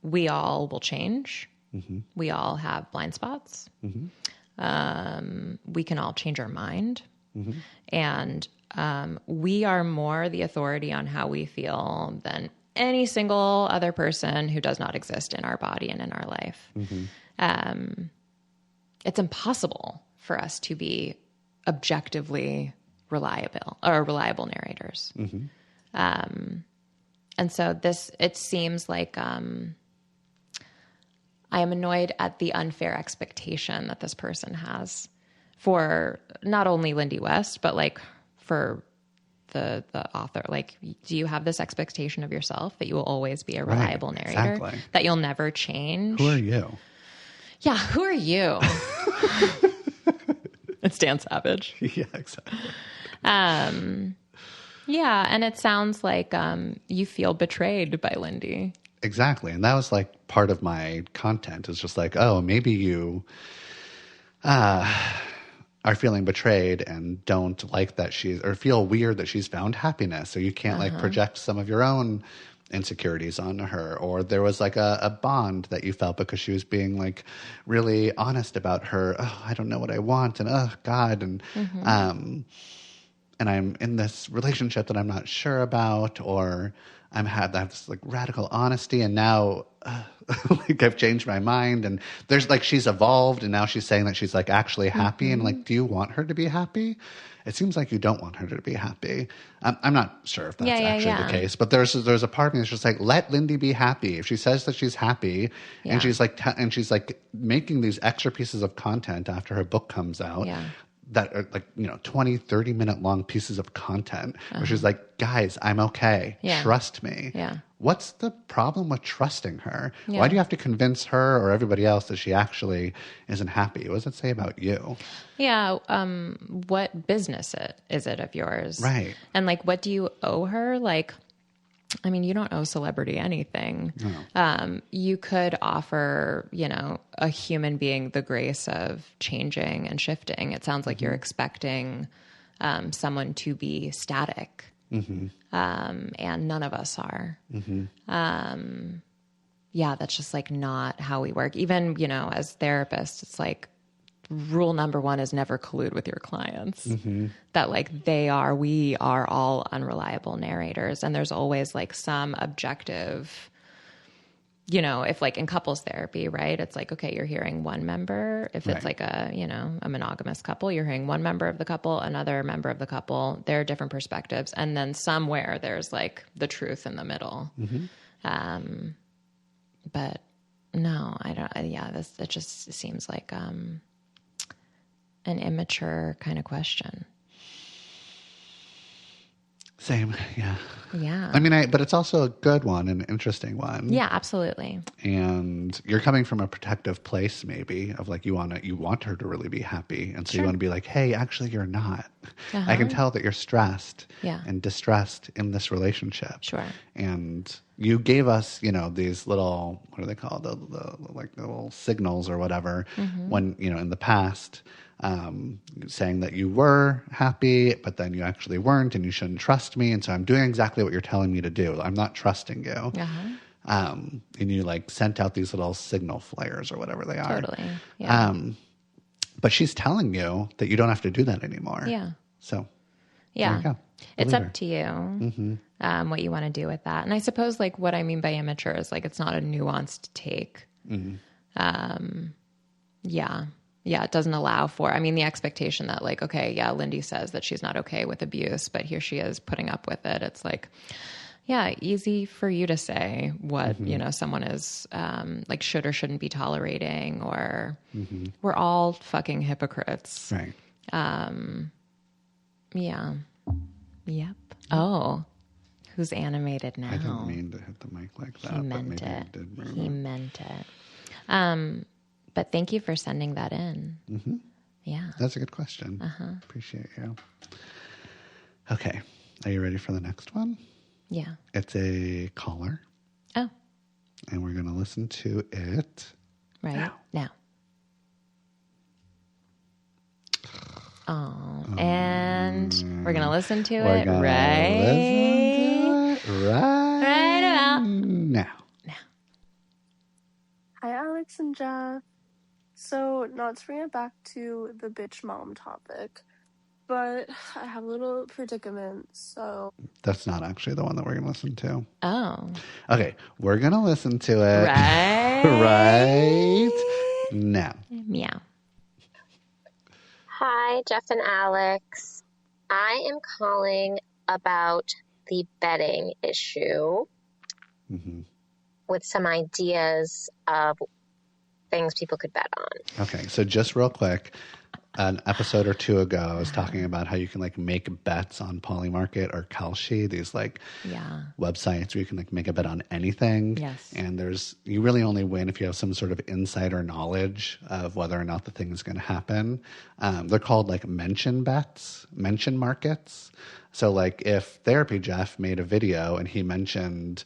We all will change. We all have blind spots. We can all change our mind. And we are more the authority on how we feel than any single other person who does not exist in our body and in our life. It's impossible for us to be objectively reliable narrators. And so it seems like I am annoyed at the unfair expectation that this person has for not only Lindy West, but like for the author. Like, do you have this expectation of yourself that you will always be a reliable narrator? Exactly. That you'll never change? Who are you? Yeah, who are you? It's Dan Savage. Yeah, exactly. Yeah, and it sounds like you feel betrayed by Lindy. Exactly. And that was like part of my content, is just like, oh, maybe you are feeling betrayed and don't like that or feel weird that she's found happiness. So you can't like project some of your own insecurities onto her. Or there was like a bond that you felt because she was being like really honest about her. Oh, I don't know what I want. And oh God. And, and I'm in this relationship that I'm not sure about, or I have this like radical honesty, and now like I've changed my mind, and there's like she's evolved, and now she's saying that she's like actually happy, and like, do you want her to be happy? It seems like you don't want her to be happy. I'm not sure if that's actually the case, but there's a part of me that's just like, let Lindy be happy. If she says that she's happy, and she's like making these extra pieces of content after her book comes out. That are like, 20, 30 minute long pieces of content where she's like, guys, I'm okay. Trust me. What's the problem with trusting her? Why do you have to convince her or everybody else that she actually isn't happy? What does it say about you? Yeah. What business is it of yours? Right. And like, what do you owe her? Like, I mean, you don't owe celebrity anything. No. You could offer, a human being the grace of changing and shifting. It sounds like you're expecting someone to be static. And none of us are. Yeah, that's just like not how we work. Even, as therapists, it's like rule number one is never collude with your clients. That like we are all unreliable narrators. And there's always like some objective, you know, if like in couples therapy, right? It's like, okay, you're hearing one member. If it's like a, you know, a monogamous couple, you're hearing one member of the couple, another member of the couple. There are different perspectives. And then somewhere there's like the truth in the middle. But no, I don't, it just seems like an immature kind of question. Same, yeah. Yeah. I mean, but it's also a good one, an interesting one. Yeah, absolutely. And you're coming from a protective place, maybe, of like you want her to really be happy, and so you want to be like, hey, actually, you're not. I can tell that you're stressed and distressed in this relationship. Sure. And you gave us, you know, these little, what are they called, the little signals or whatever, when, you know, in the past. Saying that you were happy, but then you actually weren't, and you shouldn't trust me. And so I'm doing exactly what you're telling me to do. I'm not trusting you. And you like sent out these little signal flares or whatever they are. Totally. Yeah. But she's telling you that you don't have to do that anymore. Yeah. So yeah, there you go. it's Believe up her. to you what you want to do with that. And I suppose like what I mean by immature is like it's not a nuanced take. Yeah, it doesn't allow for, I mean, the expectation that like, okay, yeah, Lindy says that she's not okay with abuse, but here she is putting up with it. It's like, yeah, easy for you to say what, you know, someone is like should or shouldn't be tolerating, or we're all fucking hypocrites. Right. Yeah. Yep. Oh, who's animated now? I didn't mean to hit the mic like that. He meant but maybe it. I did move He it. meant it. But thank you for sending that in. Yeah. That's a good question. Appreciate you. Okay. Are you ready for the next one? Yeah. It's a caller, Oh, and we're going to listen to it. right now. Oh, and we're going to listen to We're it gonna right listen to it right about now. Hi, Alex and Jeff. So, not to bring it back to the bitch mom topic, but I have a little predicament. So, That's not actually the one that we're going to listen to. Oh, Okay, we're going to listen to it right. right now. Meow. Hi, Jeff and Alex. I am calling about the bedding issue with some ideas of things people could bet on. Okay, so just real quick, an episode or two ago, I was talking about how you can like make bets on Polymarket or Kalshi, these like websites where you can like make a bet on anything. Yes. And you really only win if you have some sort of insider knowledge of whether or not the thing is going to happen. They're called like mention markets. So like if Therapy Jeff made a video and he mentioned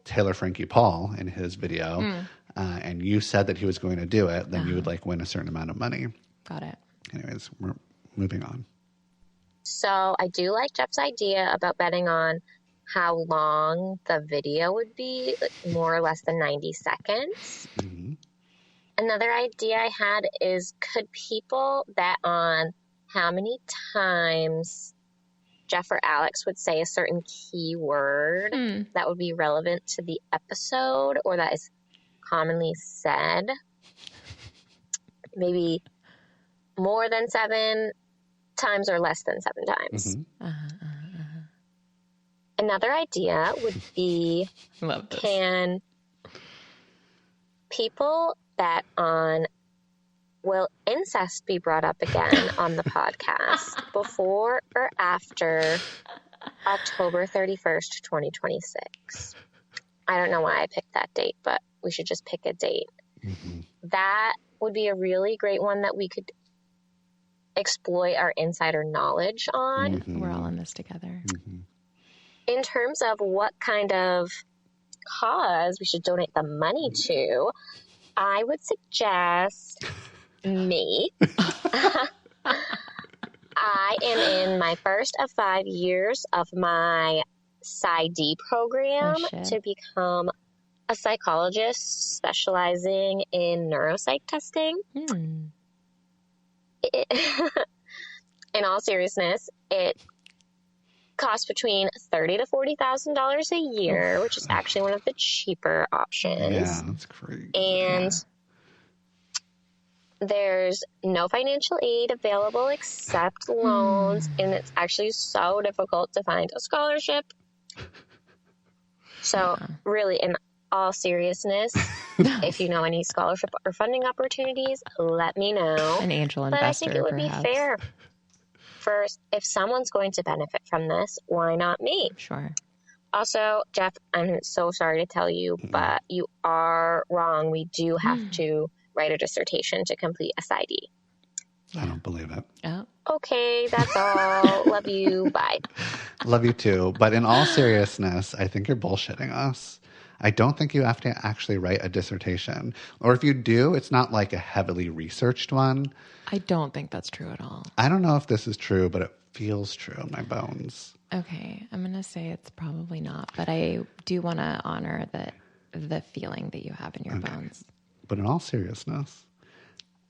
Taylor Frankie Paul in his video, and you said that he was going to do it, then you would like win a certain amount of money. Got it. Anyways, we're moving on. So I do like Jeff's idea about betting on how long the video would be, like more or less than 90 seconds. Another idea I had is, could people bet on how many times Jeff or Alex would say a certain keyword that would be relevant to the episode or that is commonly said? Maybe more than 7 times or less than 7 times. Another idea would be, Love this. can people bet on, will incest be brought up again on the podcast before or after October 31st, 2026? I don't know why I picked that date, but we should just pick a date. That would be a really great one that we could exploit our insider knowledge on. We're all in this together. In terms of what kind of cause we should donate the money to, I would suggest me. I am in my first of 5 years of my PsyD program to become a psychologist specializing in neuropsych testing. In all seriousness, it costs between $30,000 to $40,000 a year, which is actually one of the cheaper options. Yeah, that's crazy. And there's no financial aid available except loans, and it's actually so difficult to find a scholarship. So really, in all seriousness, if you know any scholarship or funding opportunities, let me know. An angel investor, but I think it would perhaps. be fair. First, if someone's going to benefit from this, why not me? Sure. Also, Jeff, I'm so sorry to tell you, but you are wrong. We do have to write a dissertation to complete SID. I don't believe it. Oh. Okay, that's all. Love you. Bye. Love you too. But in all seriousness, I think you're bullshitting us. I don't think you have to actually write a dissertation. Or if you do, it's not like a heavily researched one. I don't think that's true at all. I don't know if this is true, but it feels true in my bones. Okay, I'm going to say it's probably not, but I do want to honor the feeling that you have in your bones. But in all seriousness,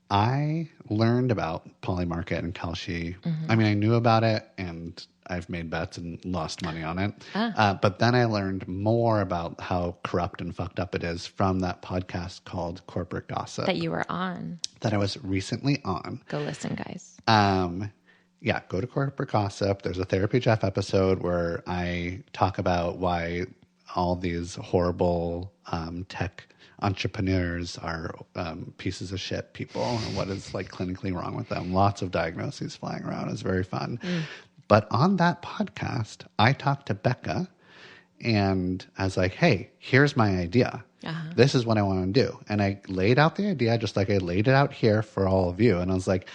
I learned about Polymarket and Kalshi. I mean, I knew about it, and I've made bets and lost money on it. But then I learned more about how corrupt and fucked up it is from that podcast called Corporate Gossip. That you were on. That I was recently on. Go listen, guys. Yeah, go to Corporate Gossip. There's a Therapy Jeff episode where I talk about why all these horrible tech entrepreneurs are pieces of shit people and what is like clinically wrong with them. Lots of diagnoses flying around. It's very fun. But on that podcast, I talked to Becca and I was like, hey, here's my idea. This is what I want to do. And I laid out the idea just like I laid it out here for all of you. And I was like,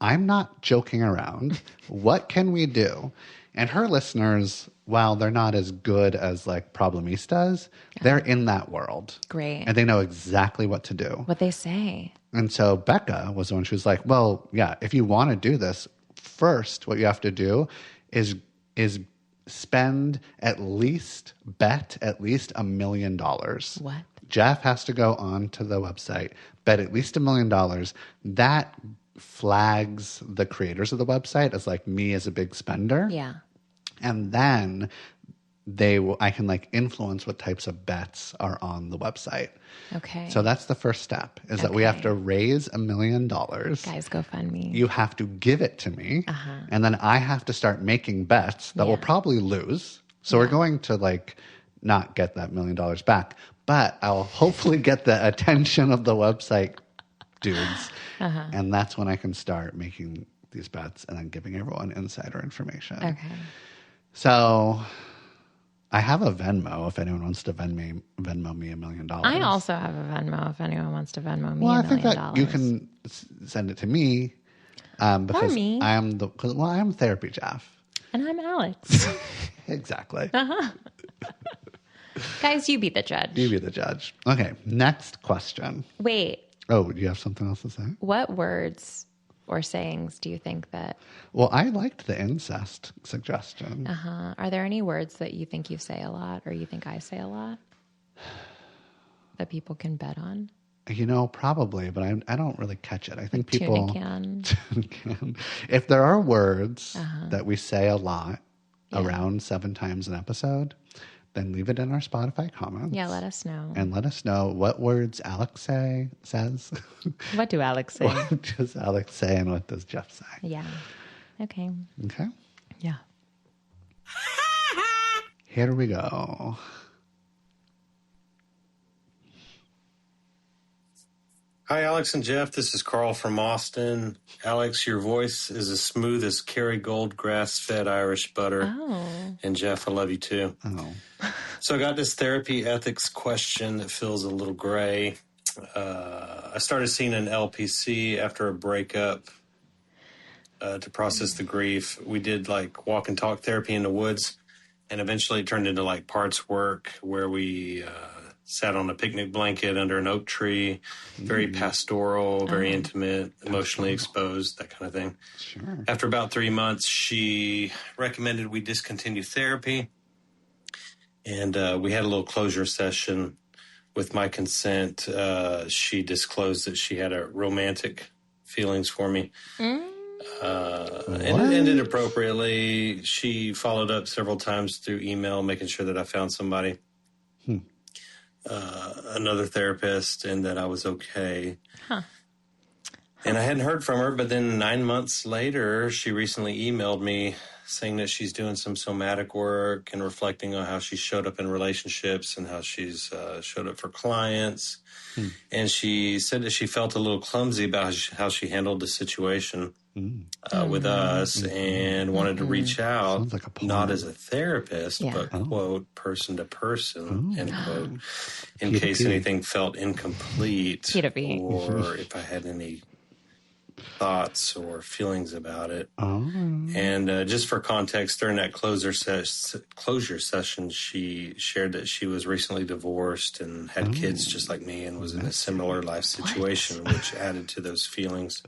I'm not joking around. What can we do? And her listeners, while they're not as good as like Problemistas, they're in that world. Great. And they know exactly what to do. What they say. And so Becca was the one who was like, well, yeah, if you want to do this, first what you have to do is bet at least $1 million. What? Jeff has to go on to the website, bet at least $1 million. That flags the creators of the website as like me as a big spender. Yeah. And then I can like influence what types of bets are on the website. Okay. So that's the first step is that we have to raise $1 million. Guys, go fund me. You have to give it to me. And then I have to start making bets that will probably lose. So we're going to like not get that $1 million back, but I'll hopefully get the attention of the website dudes. And that's when I can start making these bets and then giving everyone insider information. Okay. So I have a Venmo if anyone wants to Venmo me $1 million. I also have a Venmo if anyone wants to Venmo me Well, $1 I think million. that you can send it to me because me. I am I'm Therapy Jeff. And I'm Alex. Exactly. Guys, you be the judge. You be the judge. Okay, next question. Wait, Oh, do you have something else to say? what words or sayings do you think that... Well, I liked the incest suggestion. Are there any words that you think you say a lot or you think I say a lot that people can bet on? You know, probably, but I don't really catch it. I think people Tuna can. If there are words that we say a lot, around 7 times an episode, then leave it in our Spotify comments. Yeah, let us know. And let us know what words Alex says. What do Alex say? What does Alex say and what does Jeff say? Yeah. Okay. Okay. Yeah. Here we go. Hi, Alex and Jeff. This is Carl from Austin. Alex, your voice is as smooth as Kerrygold grass-fed Irish butter. Oh. And Jeff, I love you too. Oh. So I got this therapy ethics question that feels a little gray. I started seeing an LPC after a breakup to process the grief. We did like walk and talk therapy in the woods, and eventually it turned into like parts work where we sat on a picnic blanket under an oak tree, very pastoral, very intimate, emotionally exposed, that kind of thing. Sure. After about 3 months, she recommended we discontinue therapy. And we had a little closure session with my consent, she disclosed that she had a romantic feelings for me. And it ended appropriately. She followed up several times through email, making sure that I found somebody, another therapist, and that I was okay. And I hadn't heard from her, but then 9 months later, she recently emailed me saying that she's doing some somatic work and reflecting on how she showed up in relationships and how she's showed up for clients. And she said that she felt a little clumsy about how she handled the situation with us and wanted to reach out, like not as a therapist, but, quote, person to person, end quote, in case anything felt incomplete or if I had any thoughts or feelings about it. And just for context, during that closure session, she shared that she was recently divorced and had kids just like me and was in a similar life situation, which added to those feelings.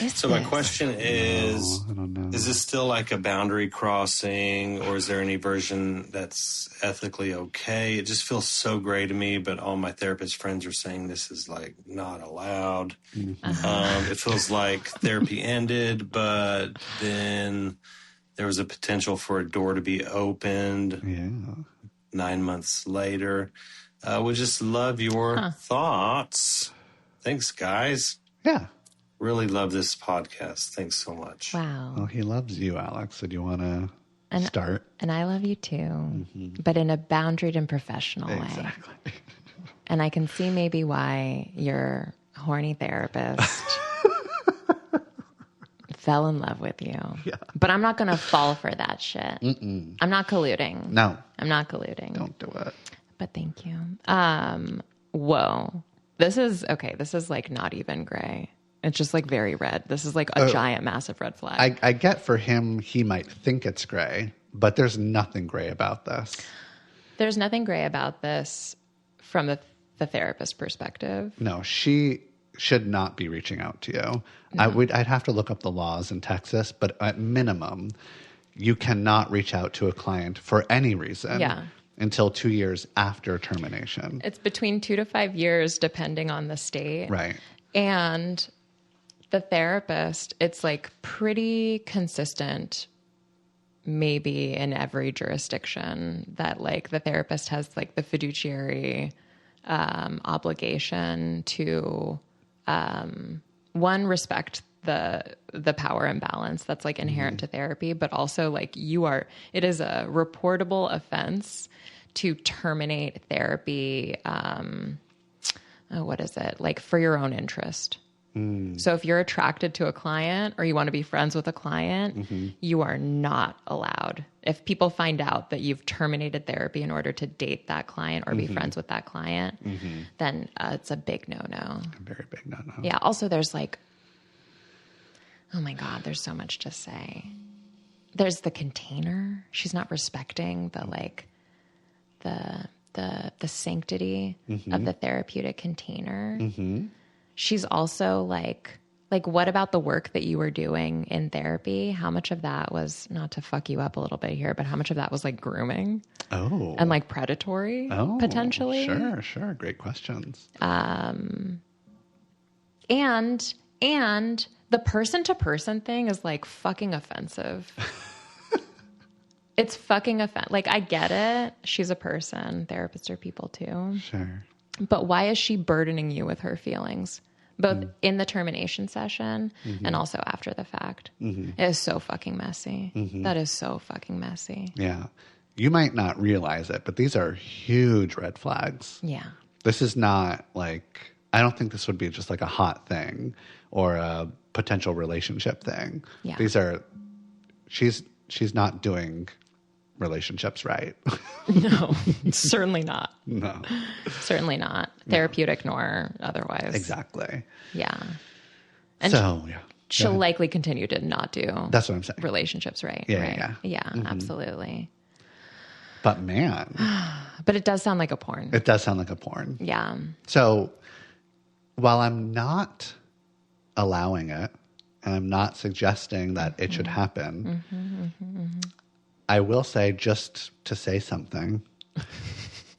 So my question is this still like a boundary crossing, or is there any version that's ethically okay? It just feels so gray to me, but all my therapist friends are saying this is like not allowed. It feels like therapy ended, but then there was a potential for a door to be opened 9 months later. Would just love your thoughts. Thanks, guys. Yeah. Really love this podcast. Thanks so much. Wow. Well, he loves you, Alex. So do you want to start? And I love you too, but in a boundaried and professional way. Exactly. And I can see maybe why your horny therapist fell in love with you. Yeah. But I'm not going to fall for that shit. I'm not colluding. No. I'm not colluding. Don't do it. But thank you. Whoa. This is like not even gray. It's just like very red. This is like a giant, massive red flag. I get for him, he might think it's gray, but there's nothing gray about this. There's nothing gray about this from the therapist perspective. No, she should not be reaching out to you. No. I'd have to look up the laws in Texas, but at minimum, you cannot reach out to a client for any reason until 2 years after termination. It's between 2 to 5 years, depending on the state. Right. And the therapist, it's like pretty consistent, maybe in every jurisdiction, that like the therapist has like the fiduciary obligation to one, respect the power imbalance that's like inherent to therapy, but also like it is a reportable offense to terminate therapy. What is it? Like for your own interest. So if you're attracted to a client or you want to be friends with a client, you are not allowed. If people find out that you've terminated therapy in order to date that client or be friends with that client, then it's a big no-no. A very big no-no. Yeah. Also, there's like, oh my God, there's so much to say. There's the container. She's not respecting the sanctity of the therapeutic container. She's also like, what about the work that you were doing in therapy? How much of that was, not to fuck you up a little bit here, but how much of that was like grooming? Oh. And like predatory potentially? Sure. Great questions. And the person to person thing is like fucking offensive. It's fucking offensive. Like, I get it. She's a person. Therapists are people too. Sure. But why is she burdening you with her feelings? Both in the termination session and also after the fact. It is so fucking messy. That is so fucking messy. Yeah. You might not realize it, but these are huge red flags. Yeah. This is not like, I don't think this would be just like a hot thing or a potential relationship thing. Yeah. These are, she's not doing relationships right. No, certainly not. No. Certainly not. Therapeutic nor otherwise. Exactly. Yeah. And she'll likely continue to not do that's what I'm saying. Relationships right. Yeah. Absolutely. But man. But it does sound like a porn. It does sound like a porn. Yeah. So while I'm not allowing it, and I'm not suggesting that it should happen, I will say, just to say something,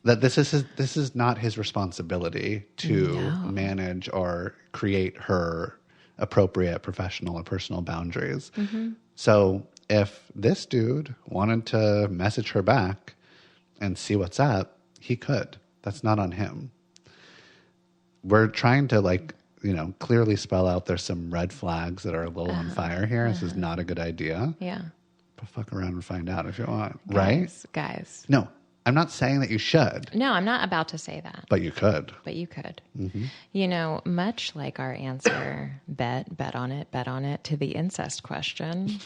That this is not his responsibility to manage or create her appropriate professional or personal boundaries. So if this dude wanted to message her back and see what's up, he could. That's not on him. We're trying to clearly spell out there's some red flags that are a little on fire here. This is not a good idea. Yeah. But fuck around and find out if you want. Guys, right? Guys. No, I'm not saying that you should. No, I'm not about to say that. But you could. Much like our answer, bet on it to the incest question.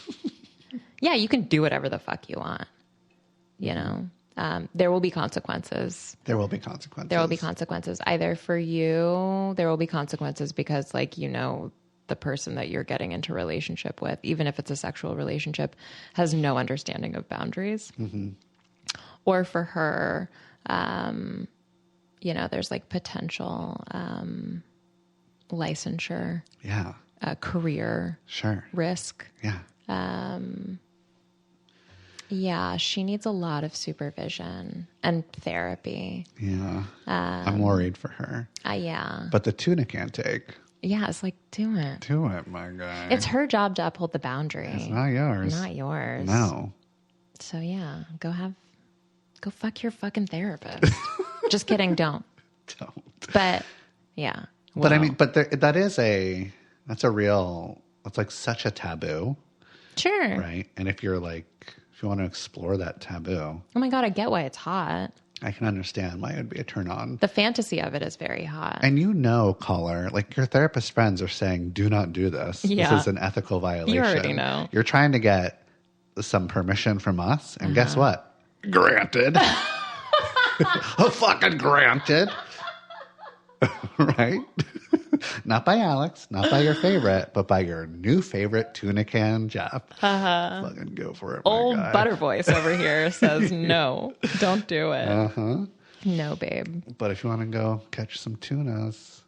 Yeah, you can do whatever the fuck you want. There will be consequences. There will be consequences. There will be consequences. Either for you, there will be consequences because, the person that you're getting into a relationship with, even if it's a sexual relationship, has no understanding of boundaries. Or for her, there's potential licensure, career, risk. Yeah, she needs a lot of supervision and therapy. Yeah, I'm worried for her. Yeah, but the tuna can't take. Yeah, it's do it. Do it, my guy. It's her job to uphold the boundary. It's not yours. Not yours. No. So yeah, go fuck your fucking therapist. Just kidding. Don't. But yeah. But I mean, that's such a taboo. Sure. Right. And if you're if you want to explore that taboo. Oh my God, I get why it's hot. I can understand why it would be a turn on. The fantasy of it is very hot. And caller, your therapist friends are saying, do not do this. Yeah. This is an ethical violation. You already know. You're trying to get some permission from us. And guess what? Granted. Fucking granted. Right? Not by Alex, not by your favorite, but by your new favorite tuna can, Jeff. Fucking go for it, Old guy. butter voice over here says, no, don't do it. No, babe. But if you want to go catch some tunas.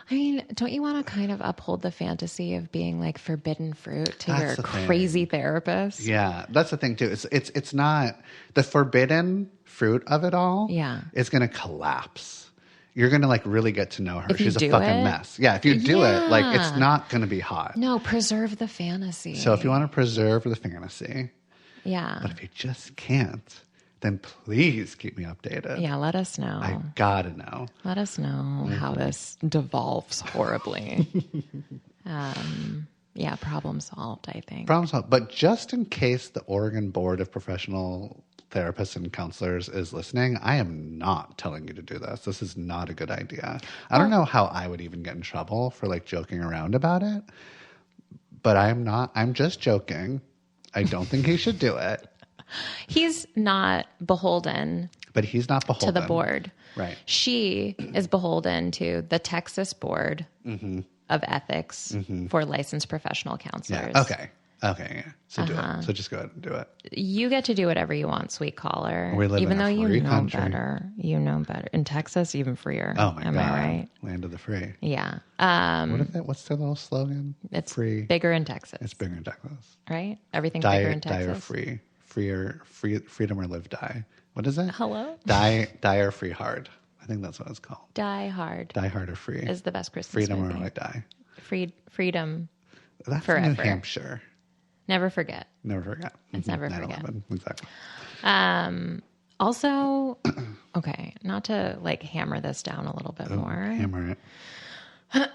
I mean, don't you want to kind of uphold the fantasy of being forbidden fruit to your crazy therapist? Yeah, that's the thing too. It's not the forbidden fruit of it all. Yeah, it's going to collapse. You're going to really get to know her. She's a fucking mess. Yeah, if you do it, it's not going to be hot. No, preserve the fantasy. So if you want to preserve the fantasy. Yeah. But if you just can't, then please keep me updated. Yeah, let us know. I gotta know. Let us know how this devolves horribly. Yeah, problem solved, I think. Problem solved. But just in case the Oregon Board of Professional Therapists and Counselors is listening, I am not telling you to do this. This is not a good idea. I don't know how I would even get in trouble for joking around about it, but I'm not. I'm just joking. I don't think he should do it. He's not beholden. But he's not beholden. To the board. Right. She is beholden to the Texas Board of Ethics for licensed professional counselors. Yeah. Okay. Yeah. So do it. So just go ahead and do it. You get to do whatever you want, sweet caller. We live even in a though free you know country. better. You know better. In Texas, even freer. Oh my God. Am I right? Land of the free. Yeah. What's their little slogan? It's free. Bigger in Texas. It's bigger in Texas. Right? Everything's bigger in Texas. Die or free. Freedom or live die. What is it? Hello? Die or free hard. I think that's what it's called. Die hard. Die hard or free. Is the best Christmas Freedom movie. or die. Freedom. That's forever. New Hampshire. Never forget. Never forget. It's never forget. 9/11. Exactly. Also, okay, not to hammer this down a little bit more. Hammer it.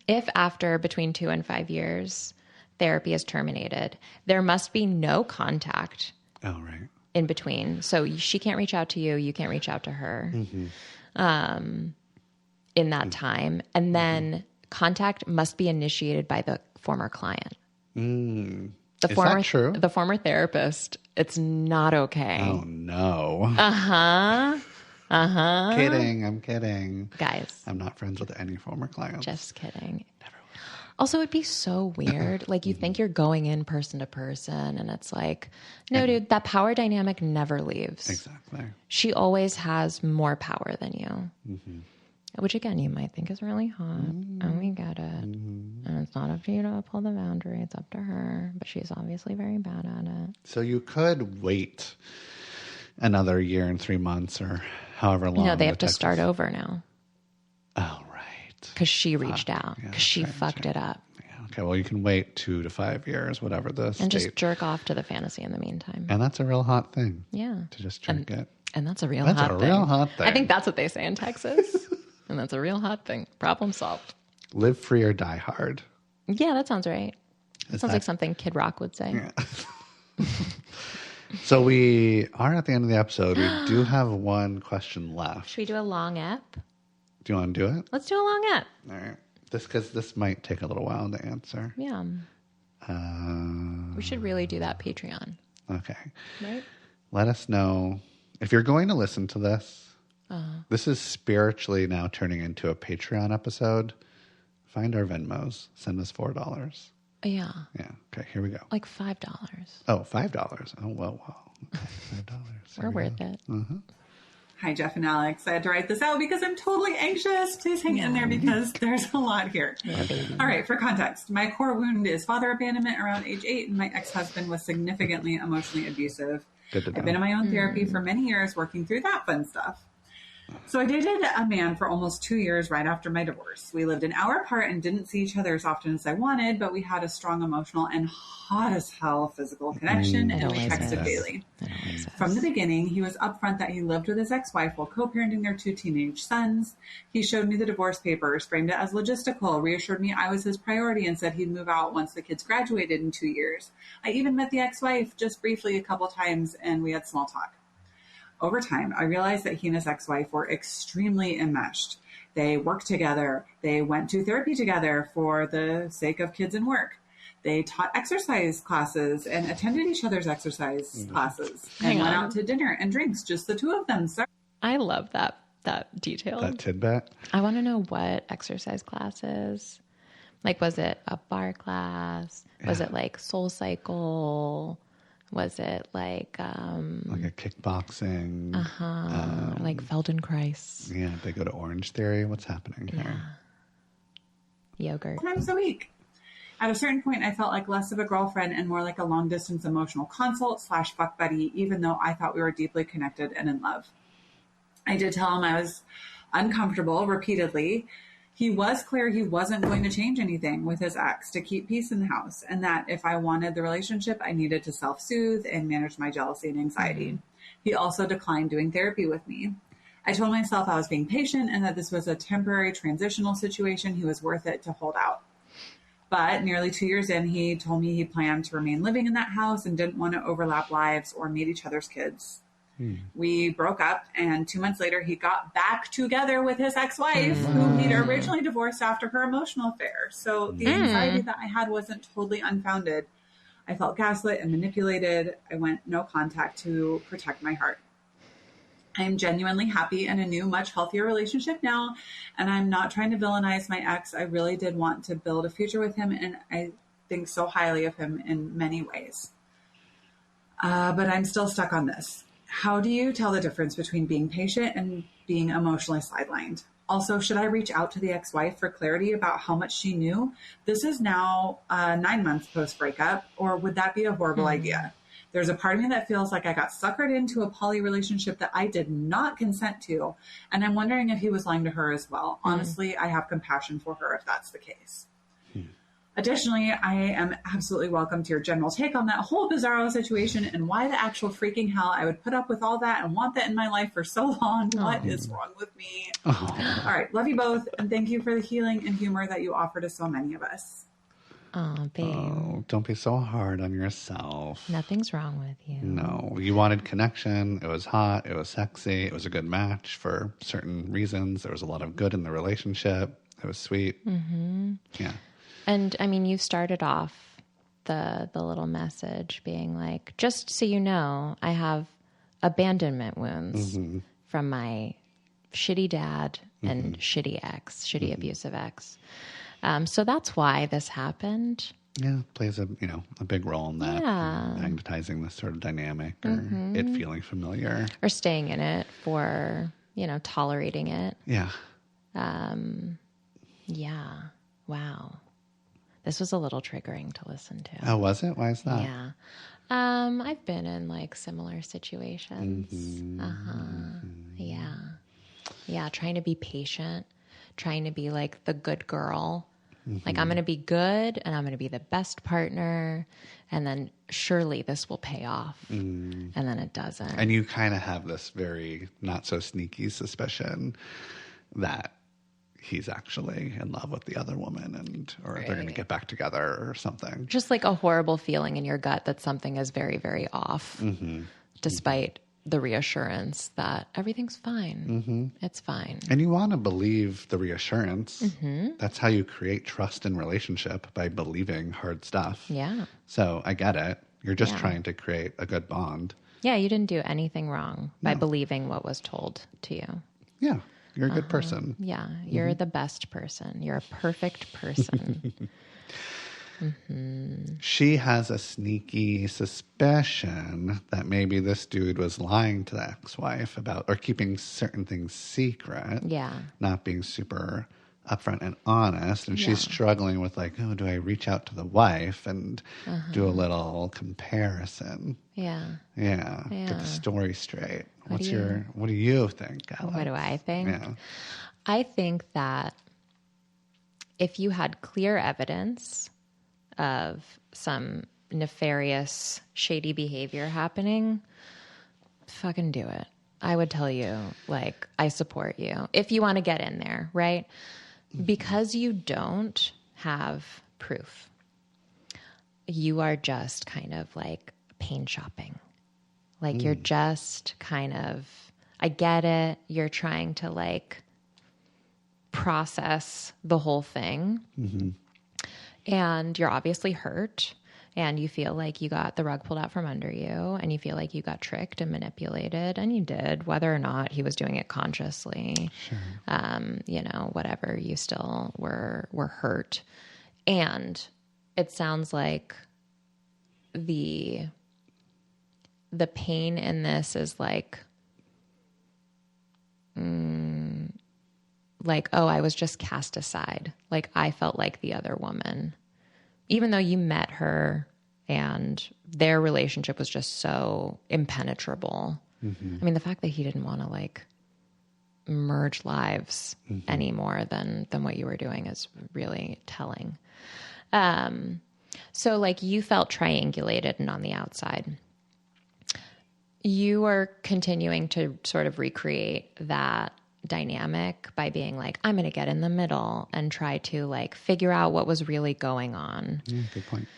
If after between 2 and 5 years, therapy is terminated, there must be no contact. Oh, right. In between. So she can't reach out to you. You can't reach out to her in that time. And then contact must be initiated by the former client. Is that true? The former therapist. It's not okay. Oh, no. Kidding. I'm kidding. Guys. I'm not friends with any former clients. Just kidding. Never will. Also, it'd be so weird. You think you're going in person to person, and it's no, dude, that power dynamic never leaves. Exactly. She always has more power than you. Which, again, you might think is really hot. And we get it. And it's not up to you to uphold the boundary. It's up to her. But she's obviously very bad at it. So you could wait another year and 3 months or however long. No, they have to start over now. Oh, right. Because she reached out. Because she fucked it up. Yeah, okay, well, you can wait 2 to 5 years, whatever the And just jerk off to the fantasy in the meantime. And that's a real hot thing. Yeah. To just drink it. And that's a real That's hot a thing. real hot thing. I think that's what they say in Texas. And that's a real hot thing. Problem solved. Live free or die hard. Yeah, that sounds right. That sounds like something Kid Rock would say. Yeah. So we are at the end of the episode. We do have one question left. Should we do a long ep? Do you want to do it? Let's do a long ep. All right. Because this might take a little while to answer. Yeah. We should really do that Patreon. Okay. Right? Let us know. If you're going to listen to this, this is spiritually now turning into a Patreon episode. Find our Venmos. Send us $4. Yeah. Yeah. Okay, here we go. Like $5. Oh, $5. Oh, well. Okay, $5. We're worth it. Hi, Jeff and Alex. I had to write this out because I'm totally anxious. Please hang in there because there's a lot here. All right, for context, my core wound is father abandonment around age 8, and my ex-husband was significantly emotionally abusive. Good to know. I've been in my own therapy for many years working through that fun stuff. So I dated a man for almost 2 years right after my divorce. We lived an hour apart and didn't see each other as often as I wanted, but we had a strong emotional and hot as hell physical connection, and we texted daily. From the beginning, he was upfront that he lived with his ex-wife while co-parenting their 2 teenage sons. He showed me the divorce papers, framed it as logistical, reassured me I was his priority, and said he'd move out once the kids graduated in 2 years. I even met the ex-wife just briefly a couple times, and we had small talk. Over time, I realized that he and his ex-wife were extremely enmeshed. They worked together. They went to therapy together for the sake of kids and work. They taught exercise classes and attended each other's exercise classes and went out to dinner and drinks, just the 2 of them. So I love that detail. That tidbit. I want to know what exercise classes. Like, was it a bar class? Was it like Soul Cycle? Was it like a kickboxing? Like Feldenkrais? Yeah, they go to Orange Theory. What's happening here? Yogurt. times a week. At a certain point, I felt like less of a girlfriend and more like a long-distance emotional consult / fuck buddy, even though I thought we were deeply connected and in love. I did tell him I was uncomfortable repeatedly. He was clear he wasn't going to change anything with his ex to keep peace in the house, and that if I wanted the relationship, I needed to self-soothe and manage my jealousy and anxiety. He also declined doing therapy with me. I told myself I was being patient and that this was a temporary transitional situation. He was worth it to hold out. But nearly 2 years in, he told me he planned to remain living in that house and didn't want to overlap lives or meet each other's kids. We broke up, and 2 months later, he got back together with his ex-wife, whom he'd originally divorced after her emotional affair. So the anxiety that I had wasn't totally unfounded. I felt gaslit and manipulated. I went no contact to protect my heart. I am genuinely happy in a new, much healthier relationship now, and I'm not trying to villainize my ex. I really did want to build a future with him, and I think so highly of him in many ways. But I'm still stuck on this. How do you tell the difference between being patient and being emotionally sidelined? Also, should I reach out to the ex-wife for clarity about how much she knew? This is now 9 months post-breakup, or would that be a horrible idea? There's a part of me that feels like I got suckered into a poly relationship that I did not consent to, and I'm wondering if he was lying to her as well. Honestly, I have compassion for her if that's the case. Additionally, I am absolutely welcome to your general take on that whole bizarro situation and why the actual freaking hell I would put up with all that and want that in my life for so long. What is wrong with me? All right. Love you both. And thank you for the healing and humor that you offer to so many of us. Oh, babe. Oh, don't be so hard on yourself. Nothing's wrong with you. No, you wanted connection. It was hot. It was sexy. It was a good match for certain reasons. There was a lot of good in the relationship. It was sweet. Yeah. And I mean, you started off the little message being like, just so you know, I have abandonment wounds from my shitty dad and shitty abusive ex. So that's why this happened. Yeah, plays a big role in that. Yeah. Magnetizing this sort of dynamic or it feeling familiar. Or staying in it for, tolerating it. Yeah. Yeah. Wow. This was a little triggering to listen to. Oh, was it? Why is that? Yeah. I've been in like similar situations. Yeah. Yeah. Trying to be patient, trying to be like the good girl. Like, I'm going to be good and I'm going to be the best partner. And then surely this will pay off. And then it doesn't. And you kind of have this very not so sneaky suspicion that he's actually in love with the other woman or they're going to get back together or something. Just like a horrible feeling in your gut that something is very, very off, despite the reassurance that everything's fine. It's fine. And you want to believe the reassurance. That's how you create trust in relationship, by believing hard stuff. Yeah. So I get it. You're just trying to create a good bond. Yeah, you didn't do anything wrong by believing what was told to you. Yeah, you're a good person. Yeah, you're the best person. You're a perfect person. She has a sneaky suspicion that maybe this dude was lying to the ex-wife about, or keeping certain things secret. Yeah. Not being super upfront and honest. And she's struggling with like, oh, do I reach out to the wife and do a little comparison? Yeah. Yeah. Get the story straight. What do you think, Alex? What do I think? Yeah. I think that if you had clear evidence of some nefarious, shady behavior happening, fucking do it. I would tell you, like, I support you if you want to get in there, right? Because you don't have proof. You are just kind of like pain shopping. Like you're just kind of, I get it. You're trying to like process the whole thing. And you're obviously hurt and you feel like you got the rug pulled out from under you and you feel like you got tricked and manipulated, and you did, whether or not he was doing it consciously. You know, whatever, you still were hurt. And it sounds like the pain in this is like, oh, I was just cast aside. Like I felt like the other woman, even though you met her and their relationship was just so impenetrable. I mean, the fact that he didn't want to like merge lives any more than what you were doing is really telling. So like you felt triangulated and on the outside. You are continuing to sort of recreate that dynamic by being like, I'm going to get in the middle and try to like figure out what was really going on. Good point.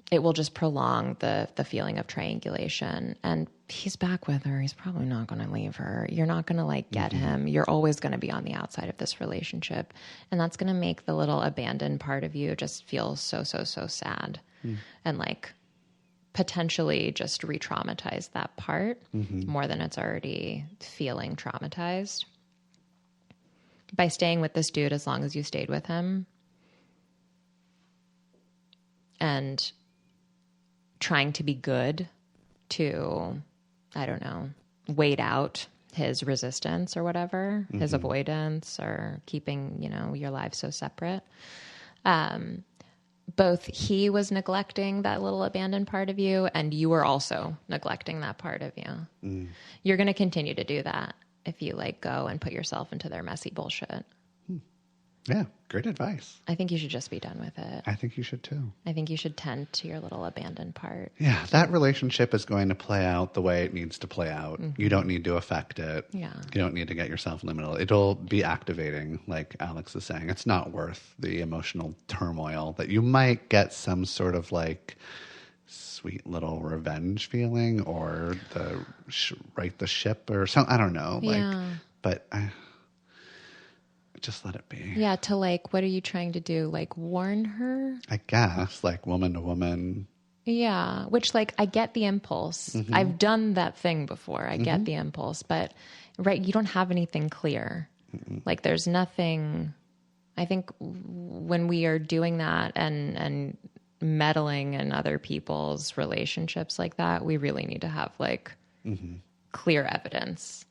It will just prolong the feeling of triangulation. And he's back with her. He's probably not going to leave her. You're not going to like get him. You're always going to be on the outside of this relationship. And that's going to make the little abandoned part of you just feel so sad. And like potentially just re-traumatize that part more than it's already feeling traumatized. By staying with this dude as long as you stayed with him and trying to be good to, I don't know, wait out his resistance or whatever, his avoidance or keeping, you know, your lives so separate. Both he was neglecting that little abandoned part of you and you were also neglecting that part of you. You're going to continue to do that if you like go and put yourself into their messy bullshit. Yeah, great advice. I think you should just be done with it. I think you should too. I think you should tend to your little abandoned part. Yeah, that relationship is going to play out the way it needs to play out. You don't need to affect it. Yeah. You don't need to get yourself in the middle. It'll be activating, like Alex is saying. It's not worth the emotional turmoil that you might get some sort of like sweet little revenge feeling or the right the ship or something. I don't know. Yeah. But just let it be. Yeah, to like, what are you trying to do? Like warn her? I guess, like woman to woman. Yeah, which like I get the impulse. I've done that thing before. I get the impulse, but right, you don't have anything clear. Like there's nothing. I think when we are doing that and meddling in other people's relationships like that, we really need to have like clear evidence.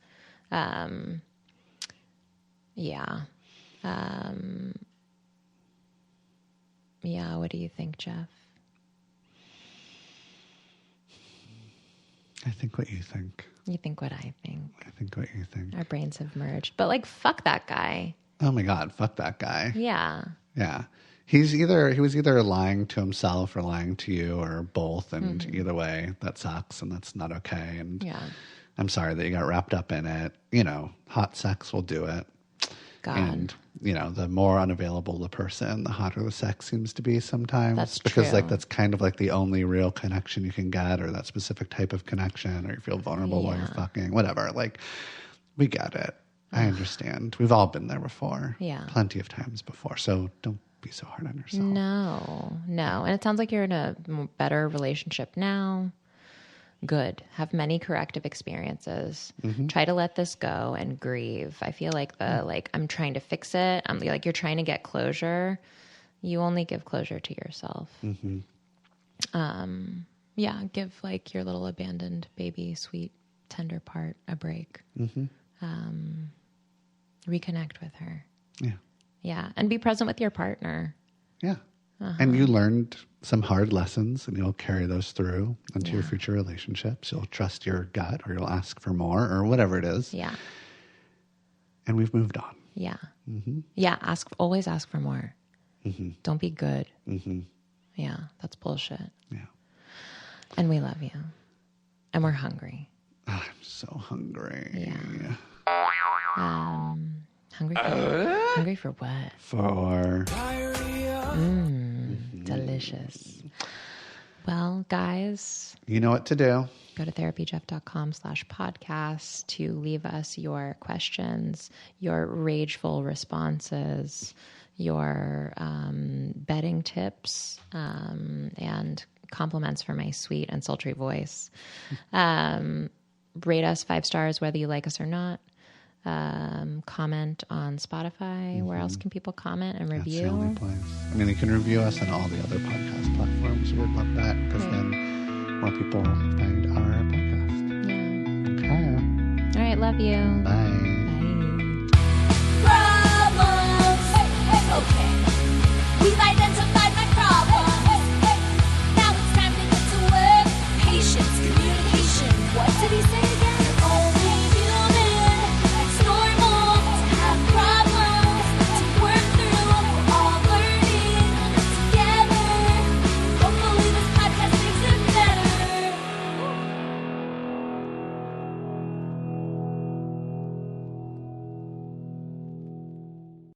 Yeah. Yeah. What do you think, Jeff? I think what you think. You think what I think. I think what you think. Our brains have merged. But like, fuck that guy. Oh my God, fuck that guy. Yeah. Yeah. He was either lying to himself or lying to you or both. And either way, that sucks and that's not okay. And Yeah. I'm sorry that you got wrapped up in it. You know, hot sex will do it. God. And, you know, the more unavailable the person, the hotter the sex seems to be sometimes. That's because true. like that's kind of like the only real connection you can get, or that specific type of connection, or you feel vulnerable while you're fucking, whatever. Like, we get it. I understand. We've all been there before. Yeah. Plenty of times before. So don't be so hard on yourself. No. And it sounds like you're in a better relationship now. Good. Have many corrective experiences. Try to let this go and grieve. I feel like I'm trying to fix it. I'm like, you're trying to get closure. You only give closure to yourself. Yeah. Give like your little abandoned baby, sweet, tender part a break. Reconnect with her. Yeah. Yeah. And be present with your partner. Yeah. And you learned some hard lessons and you'll carry those through into your future relationships. You'll trust your gut or you'll ask for more or whatever it is. Yeah. And we've moved on. Yeah. Yeah. Always ask for more. Don't be good. Yeah. That's bullshit. Yeah. And we love you. And we're hungry. I'm so hungry. Yeah. Hungry for what? For Delicious. Well, guys, you know what to do. go to therapyjeff.com/podcast to leave us your questions, your rageful responses, your bedding tips, and compliments for my sweet and sultry voice. Rate us 5 stars, whether you like us or not. Comment on Spotify. Where else can people comment and review? That's the only place. I mean, you can review us on all the other podcast platforms. We'd love that because then more people find our podcast. Yeah. Okay. All right. Love you. Bye. Bye. Problems. Okay. We've identified